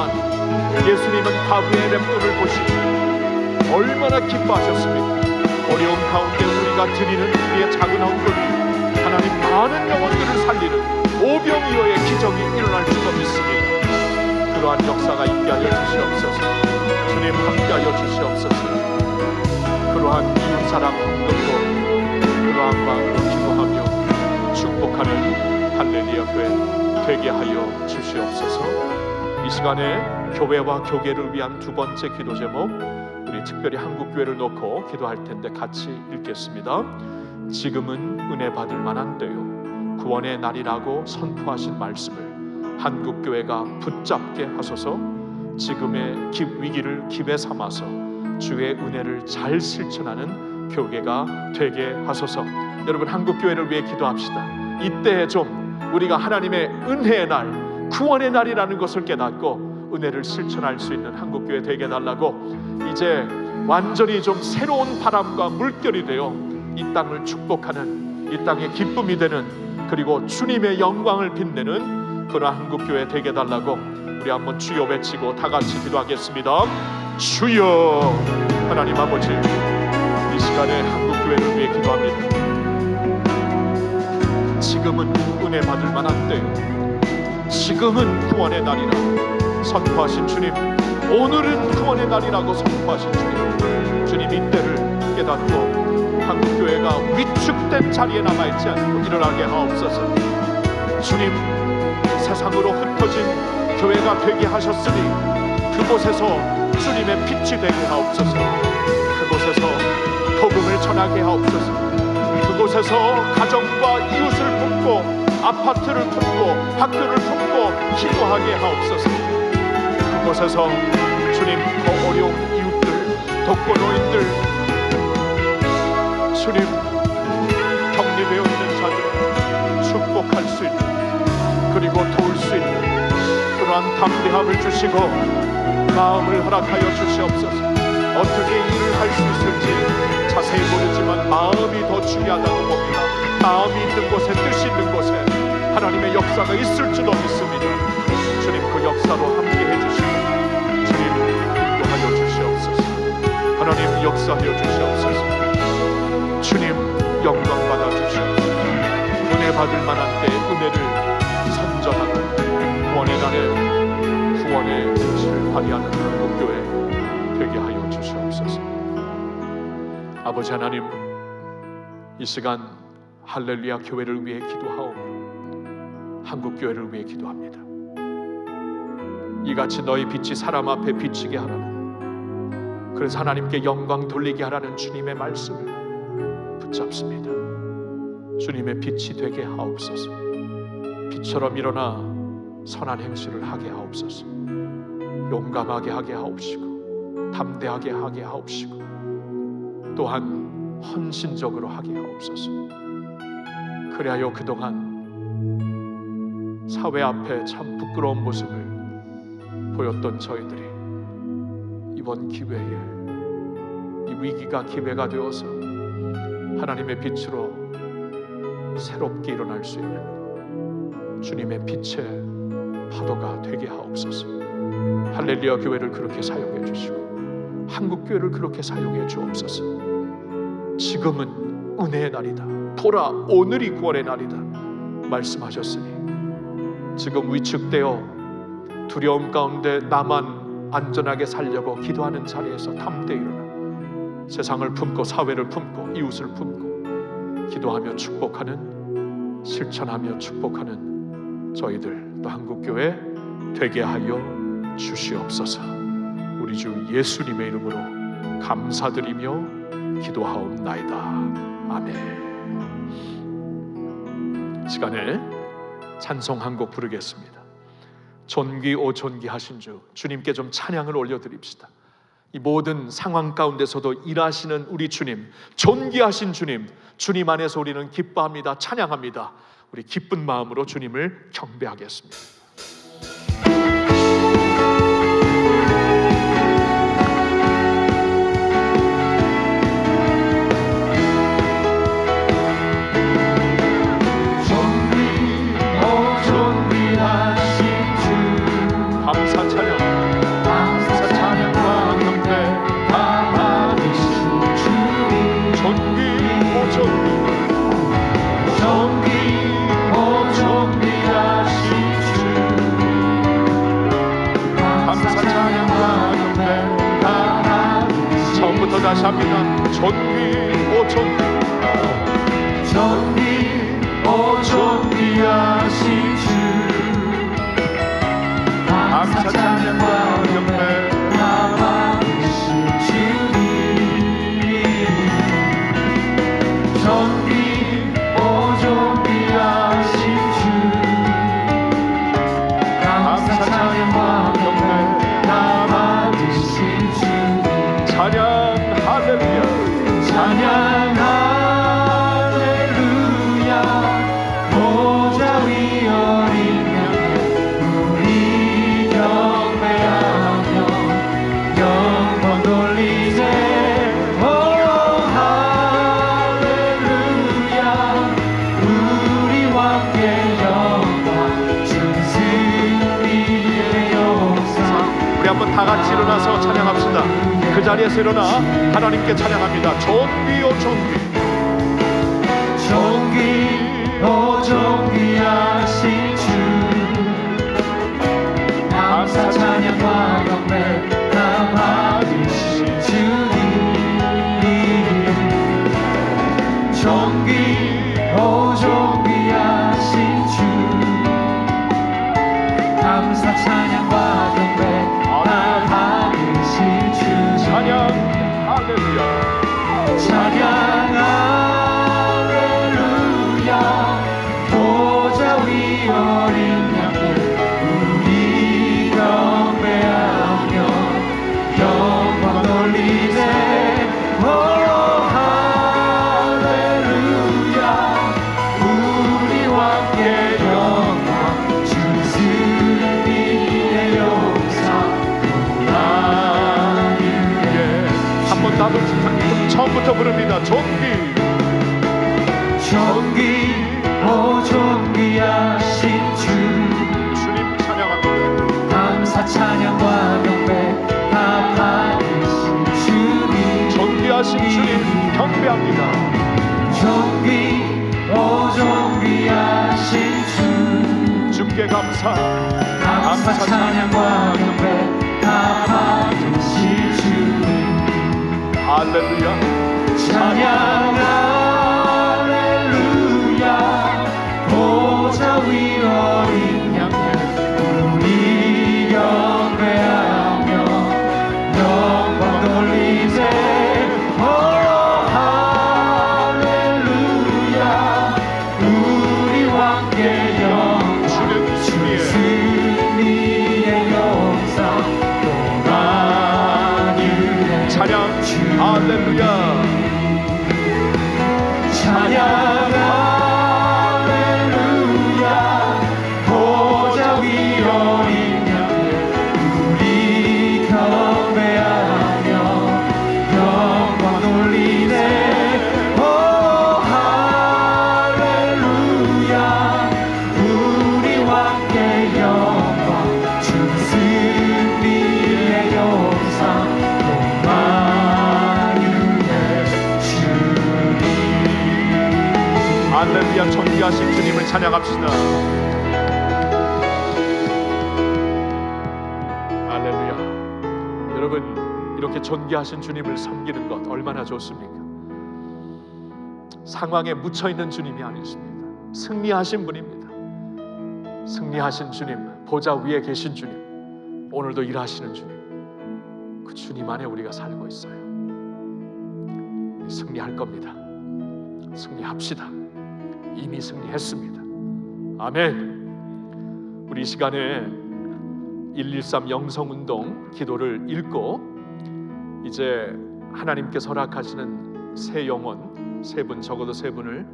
예수님은 과부의 렘돈을 보시고 얼마나 기뻐하셨습니까? 어려운 가운데 우리가 드리는 우리의 작은 헌금이 하나님 많은 영혼들을 살리는 오병이어의 기적이 일어날 줄로 믿습니다. 그러한 역사가 있게 하여 주시옵소서. 주님, 함께 하여 주시옵소서. 그러한 이웃사랑 헌금으로 그러한 마음으로 기도하며 축복하는 할렐루야 교회 되게 하여 주시옵소서. 이 시간에 교회와 교계를 위한 두 번째 기도 제목, 우리 특별히 한국교회를 놓고 기도할 텐데 같이 읽겠습니다. 지금은 은혜 받을 만한 때요, 구원의 날이라고 선포하신 말씀을 한국교회가 붙잡게 하소서. 지금의 위기를 기회 삼아서 주의 은혜를 잘 실천하는 교회가 되게 하소서. 여러분, 한국교회를 위해 기도합시다. 이때 좀 우리가 하나님의 은혜의 날, 구원의 날이라는 것을 깨닫고 은혜를 실천할 수 있는 한국교회 되게 달라고, 이제 완전히 좀 새로운 바람과 물결이 되어 이 땅을 축복하는, 이 땅의 기쁨이 되는, 그리고 주님의 영광을 빛내는 그런 한국교회 되게 달라고 우리 한번 주여 외치고 다 같이 기도하겠습니다. 주여. 하나님 아버지, 이 시간에 한국교회를 위해 기도합니다. 지금은 은혜 받을 만한 때요, 지금은 구원의 날이라 선포하신 주님, 오늘은 구원의 날이라고 선포하신 주님, 주님 이때를 깨닫고 한국교회가 위축된 자리에 남아있지 않고 일어나게 하옵소서. 주님, 세상으로 흩어진 교회가 되게 하셨으니 그곳에서 주님의 빛이 되게 하옵소서. 그곳에서 복음을 전하게 하옵소서. 그곳에서 가정과 이웃을 품고 아파트를 품고 학교를 품고 기도하게 하옵소서. 그곳에서 주님, 더 어려운 이웃들, 독거노인들, 주님, 격리되어 있는 자들 축복할 수 있는, 그리고 도울 수 있는 그러한 담대함을 주시고 마음을 허락하여 주시옵소서. 어떻게 일을 할 수 있을지 자세히 모르지만 마음이 더 중요하다고 봅니다. 마음이 있는 곳에, 뜻이 있는 곳에 하나님의 역사가 있을지도 믿습니다. 주님, 그 역사로 함께 해주시고 주님, 인도하여 주시옵소서. 하나님, 역사하여 주시옵소서. 주님, 영광 받아 주시옵소서. 은혜 받을 만한 때 은혜를 선전하고 구원의 날에 구원의 빛을 발휘하는 한국교회 되게 하여 주시옵소서. 아버지 하나님, 이 시간 할렐루야 교회를 위해 기도하오며 한국교회를 위해 기도합니다. 이같이 너희 빛이 사람 앞에 비치게 하라는, 그래서 하나님께 영광 돌리게 하라는 주님의 말씀을 붙잡습니다. 주님의 빛이 되게 하옵소서. 빛처럼 일어나 선한 행실을 하게 하옵소서. 용감하게 하게 하옵시고 담대하게 하게 하옵시고 또한 헌신적으로 하게 하옵소서. 그리하여 그동안 사회 앞에 참 부끄러운 모습을 보였던 저희들이 이번 기회에, 이 위기가 기회가 되어서 하나님의 빛으로 새롭게 일어날 수 있는 주님의 빛의 파도가 되게 하옵소서. 할렐루야 교회를 그렇게 사용해 주시고 한국교회를 그렇게 사용해 주옵소서. 지금은 은혜의 날이다. 보라, 오늘이 구원의 날이다 말씀하셨으니 지금 위축되어 두려움 가운데 나만 안전하게 살려고 기도하는 자리에서 담대히 일어나 세상을 품고 사회를 품고 이웃을 품고 기도하며 축복하는, 실천하며 축복하는 저희들 또 한국교회 되게 하여 주시옵소서. 우리 주 예수님의 이름으로 감사드리며 기도하옵나이다. 아멘. 시간에 찬송 한 곡 부르겠습니다. 존귀 오 존귀하신 주, 주님께 좀 찬양을 올려드립시다. 이 모든 상황 가운데서도 일하시는 우리 주님, 존귀하신 주님, 주님 안에서 우리는 기뻐합니다. 찬양합니다. 우리 기쁜 마음으로 주님을 경배하겠습니다. 다시 합니다. 존귀 오 존귀, 존귀 오 존귀하신 주, 감사 찬양과 경배 다 받으신 주님. 존귀 오 존귀하신 주, 감사 찬양과 경배 다 받으신 주님. 찬양 한번 다 같이 일어나서 찬양합시다. 그 자리에서 일어나 하나님께 찬양합니다. 존귀요 존귀. 존귀 오 존귀하신 주 감사 찬양과 경배 다 받으신 주님 존귀 오 존귀하신 주 감사 찬양과 경배 다 받으신 주 찬양 할렐루야. 찬양 어린 양들 우리 경배하며 영광 돌리세 오 할렐루야 우리와 함께 영광 주 승리의 용사 나에게 한번 나도 처음부터 부릅니다. 존귀 존귀 오 존귀하신 주 주님 찬양합니다. 감사 찬양과 경배 다 받으신 주님 존귀하신 주님 경배합니다. 존귀 오 존귀하신 주 주께 감사 찬양과 경배 다 받으신 주님 할렐루야. 찬양 할렐루야 보좌 위 어린 양들 우리 경배하며 영광 돌리세 오 할렐루야 우리와 함께 주는 승리의 영상 또 만유의 찬양 할렐루야. 찬양 할렐루야 보좌 위 어린 양들 우리 경배하며 영광 돌리네 오 할렐루야 우리와 함께 영광 주 승리의 영상 또 만유의 주님 할렐루야. 존귀하신 주님을 찬양합시다. 할렐루야. 여러분 이렇게 존귀하신 주님을 섬기는 것 얼마나 좋습니까? 상황에 묻혀있는 주님이 아니십니다. 승리하신 분입니다. 승리하신 주님, 보좌 위에 계신 주님, 오늘도 일하시는 주님, 그 주님 안에 우리가 살고 있어요. 승리할 겁니다. 승리합시다. 이미 승리했습니다. 아멘. 우리 이 시간에 113 영성운동 기도를 읽고 이제 하나님께서 허락하시는 새 영혼 세 분, 적어도 세 분을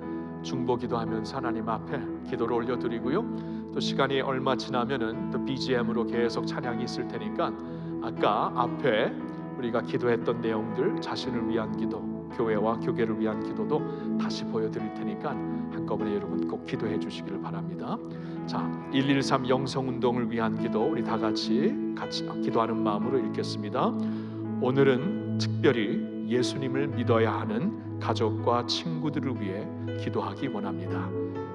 중보 기도하면서 하나님 앞에 기도를 올려드리고요. 또 시간이 얼마 지나면은 또 BGM으로 계속 찬양이 있을 테니까 아까 앞에 우리가 기도했던 내용들, 자신을 위한 기도, 교회와 교계를 위한 기도도 다시 보여드릴 테니까 한꺼번에 여러분 꼭 기도해 주시기를 바랍니다. 자, 113 영성운동을 위한 기도 우리 다 같이 기도하는 마음으로 읽겠습니다. 오늘은 특별히 예수님을 믿어야 하는 가족과 친구들을 위해 기도하기 원합니다.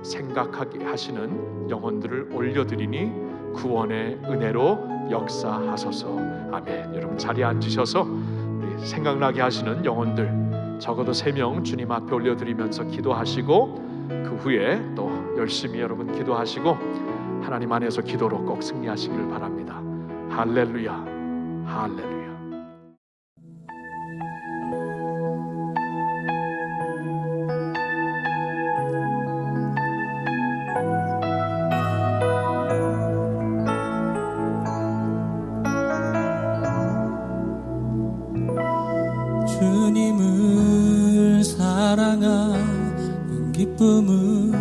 생각하게 하시는 영혼들을 올려드리니 구원의 은혜로 역사하소서. 아멘. 여러분 자리에 앉으셔서 우리 생각나게 하시는 영혼들 적어도 3명 주님 앞에 올려드리면서 기도하시고 그 후에 또 열심히 여러분 기도하시고 하나님 안에서 기도로 꼭 승리하시기를 바랍니다. 할렐루야, 할렐루야. 주님을 사랑하는 기쁨을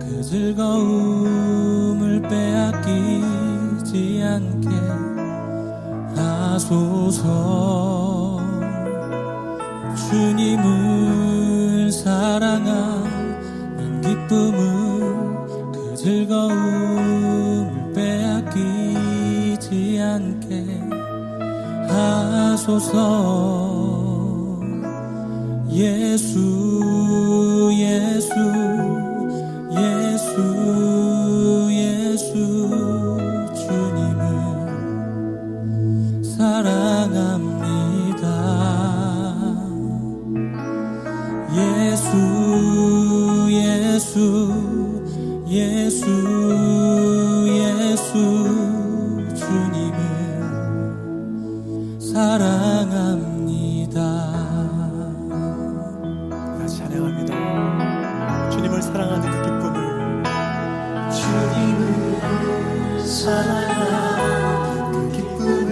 그 즐거움을 빼앗기지 않게 하소서. 주님을 사랑하는 기쁨을 그 즐거움을 빼앗기지 않게 하소서. 예수 예수 예수 예수 주님을 사랑합니다. 예수 예수 예수 예수 주님을 사랑합니다. 다시 찬양합니다. 주님을 사랑하는 그 기쁨을, 주님을 사랑하는 그 기쁨을,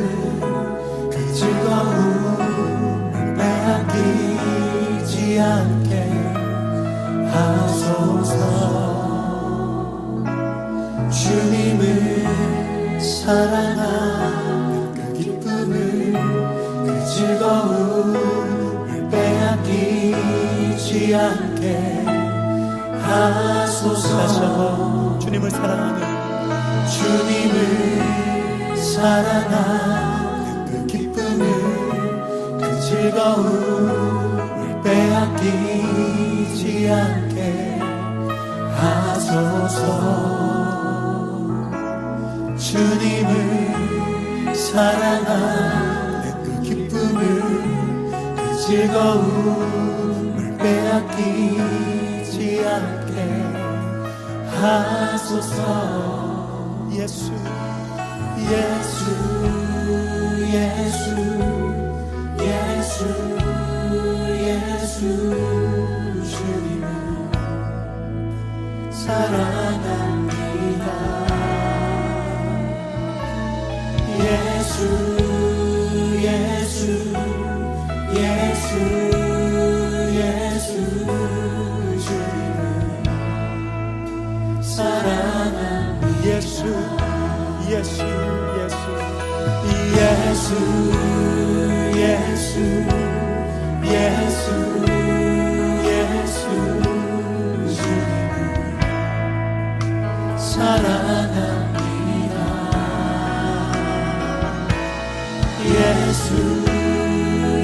그 즐거움을 빼앗기지 않게 하소서. 주님을 사랑하는 그 기쁨을, 그 즐거움을 빼앗기지 않게 하소서. 다시 한번 주님을 사랑하는, 주님을 사랑하는 그 기쁨을, 그 즐거움을 빼앗기지 않게 하소서. 주님을 사랑하는 그 기쁨을, 그 즐거움을 빼앗기지 않게 하소서. 예수 예수 예수 예수 예수 주님을 사랑합니다. 예수 예수 예수 예수 주님을 사랑합니다. 예수 예수 예수 예수 예수 예수 예수 주님을 사랑합니다. 예수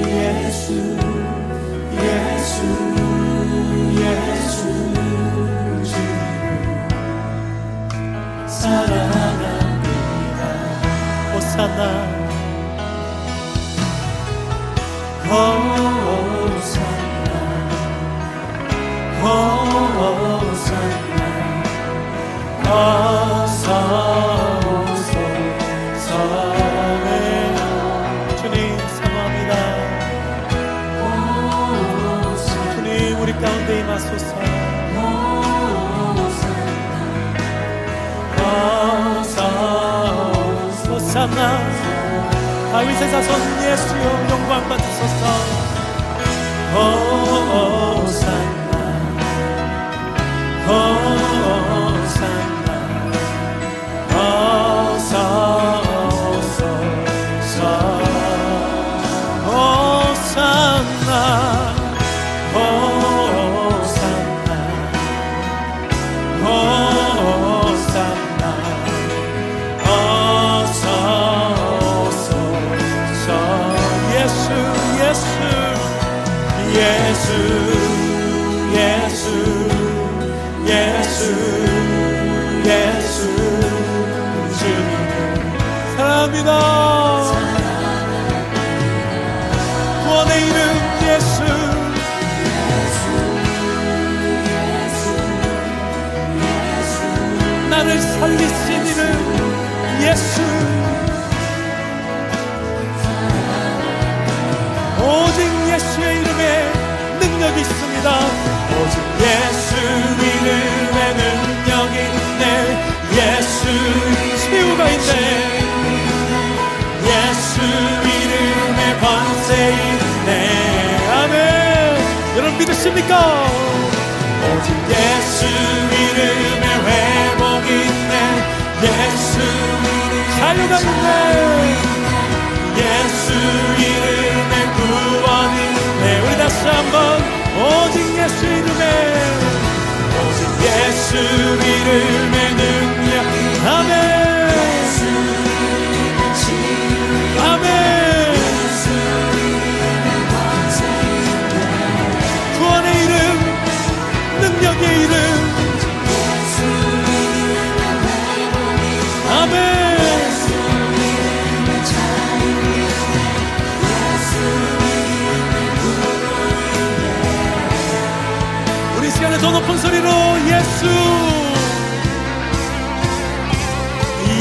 예수 예수 예수 주님을 사랑합니다. 호산나 호산나 호산나 어서 오소서. 주님 사모합니다. 주님 우리 가운데 임하소서. 호산나 다윗의 자손 예수여 영광 받으소서. 호산나 호산나 어서 오소서. 호산나 호산나 호산나 어서 오소서. 예수 예수 예수 예수 예수 예수 주님을 사랑합니다. 구원의 이름 예수 나를 살리신 이름 예수 오직 예수의 이름에 능력이 있습니다. 오직 예수 이름에 능력이 있네. 예수 치유가 있네. 예수 이름에 권세 있네. 아멘. 여러분 믿으십니까? 오직 예수 이름에 회복이 있네. 예수 이름에 자유가 있네. 예수 이름에 구원이 있네. 우리 다시 한번 오직 예수 이름에 오직 예수 이름에 능력. 아멘. 아멘. 가운데 더 높은 소리로 예수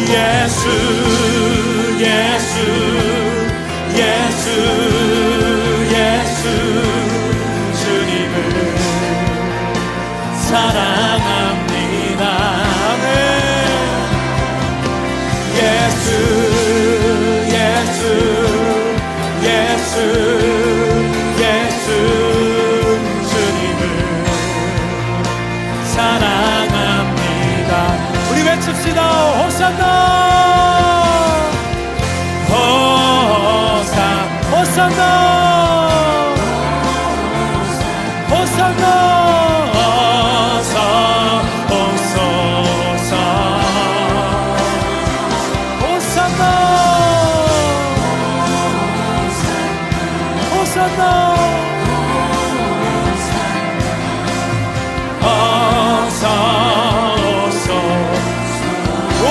예수 예수 예수 예수 주님을 사랑합니다. 아멘. 예수 예수 예수 예수 주님을 사랑합니다. 우리 외칩시다. 호산나 호산나 호산나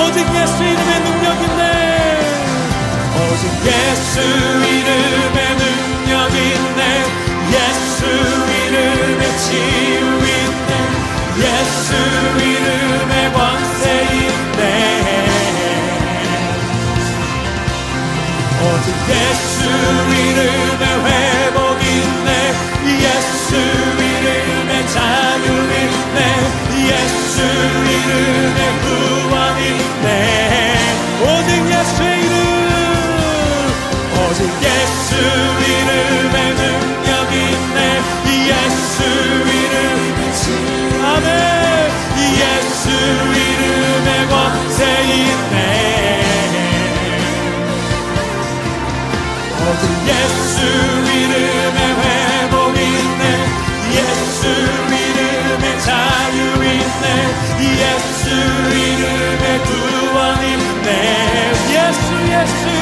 오직 예수 이름의 능력 있네. 오직 예수 이름의 능력 있네. 예수 이름의 치유 있네. 예수 이름의 권세 있네. 오직 예수 이름의 회복 있네. 예수 이름의 자유 있네. 예수 이름의 구원 있네. 오직 예수의 이름 오직 예수 이름의 능력 있네. 예수 이름의 치유 아멘. 예수 이름의 권세 있네. 오직 예수 이름의 회복 있네. 예수 이름의 자유 있네. 예수 이름의 구원 있네. 예수 예수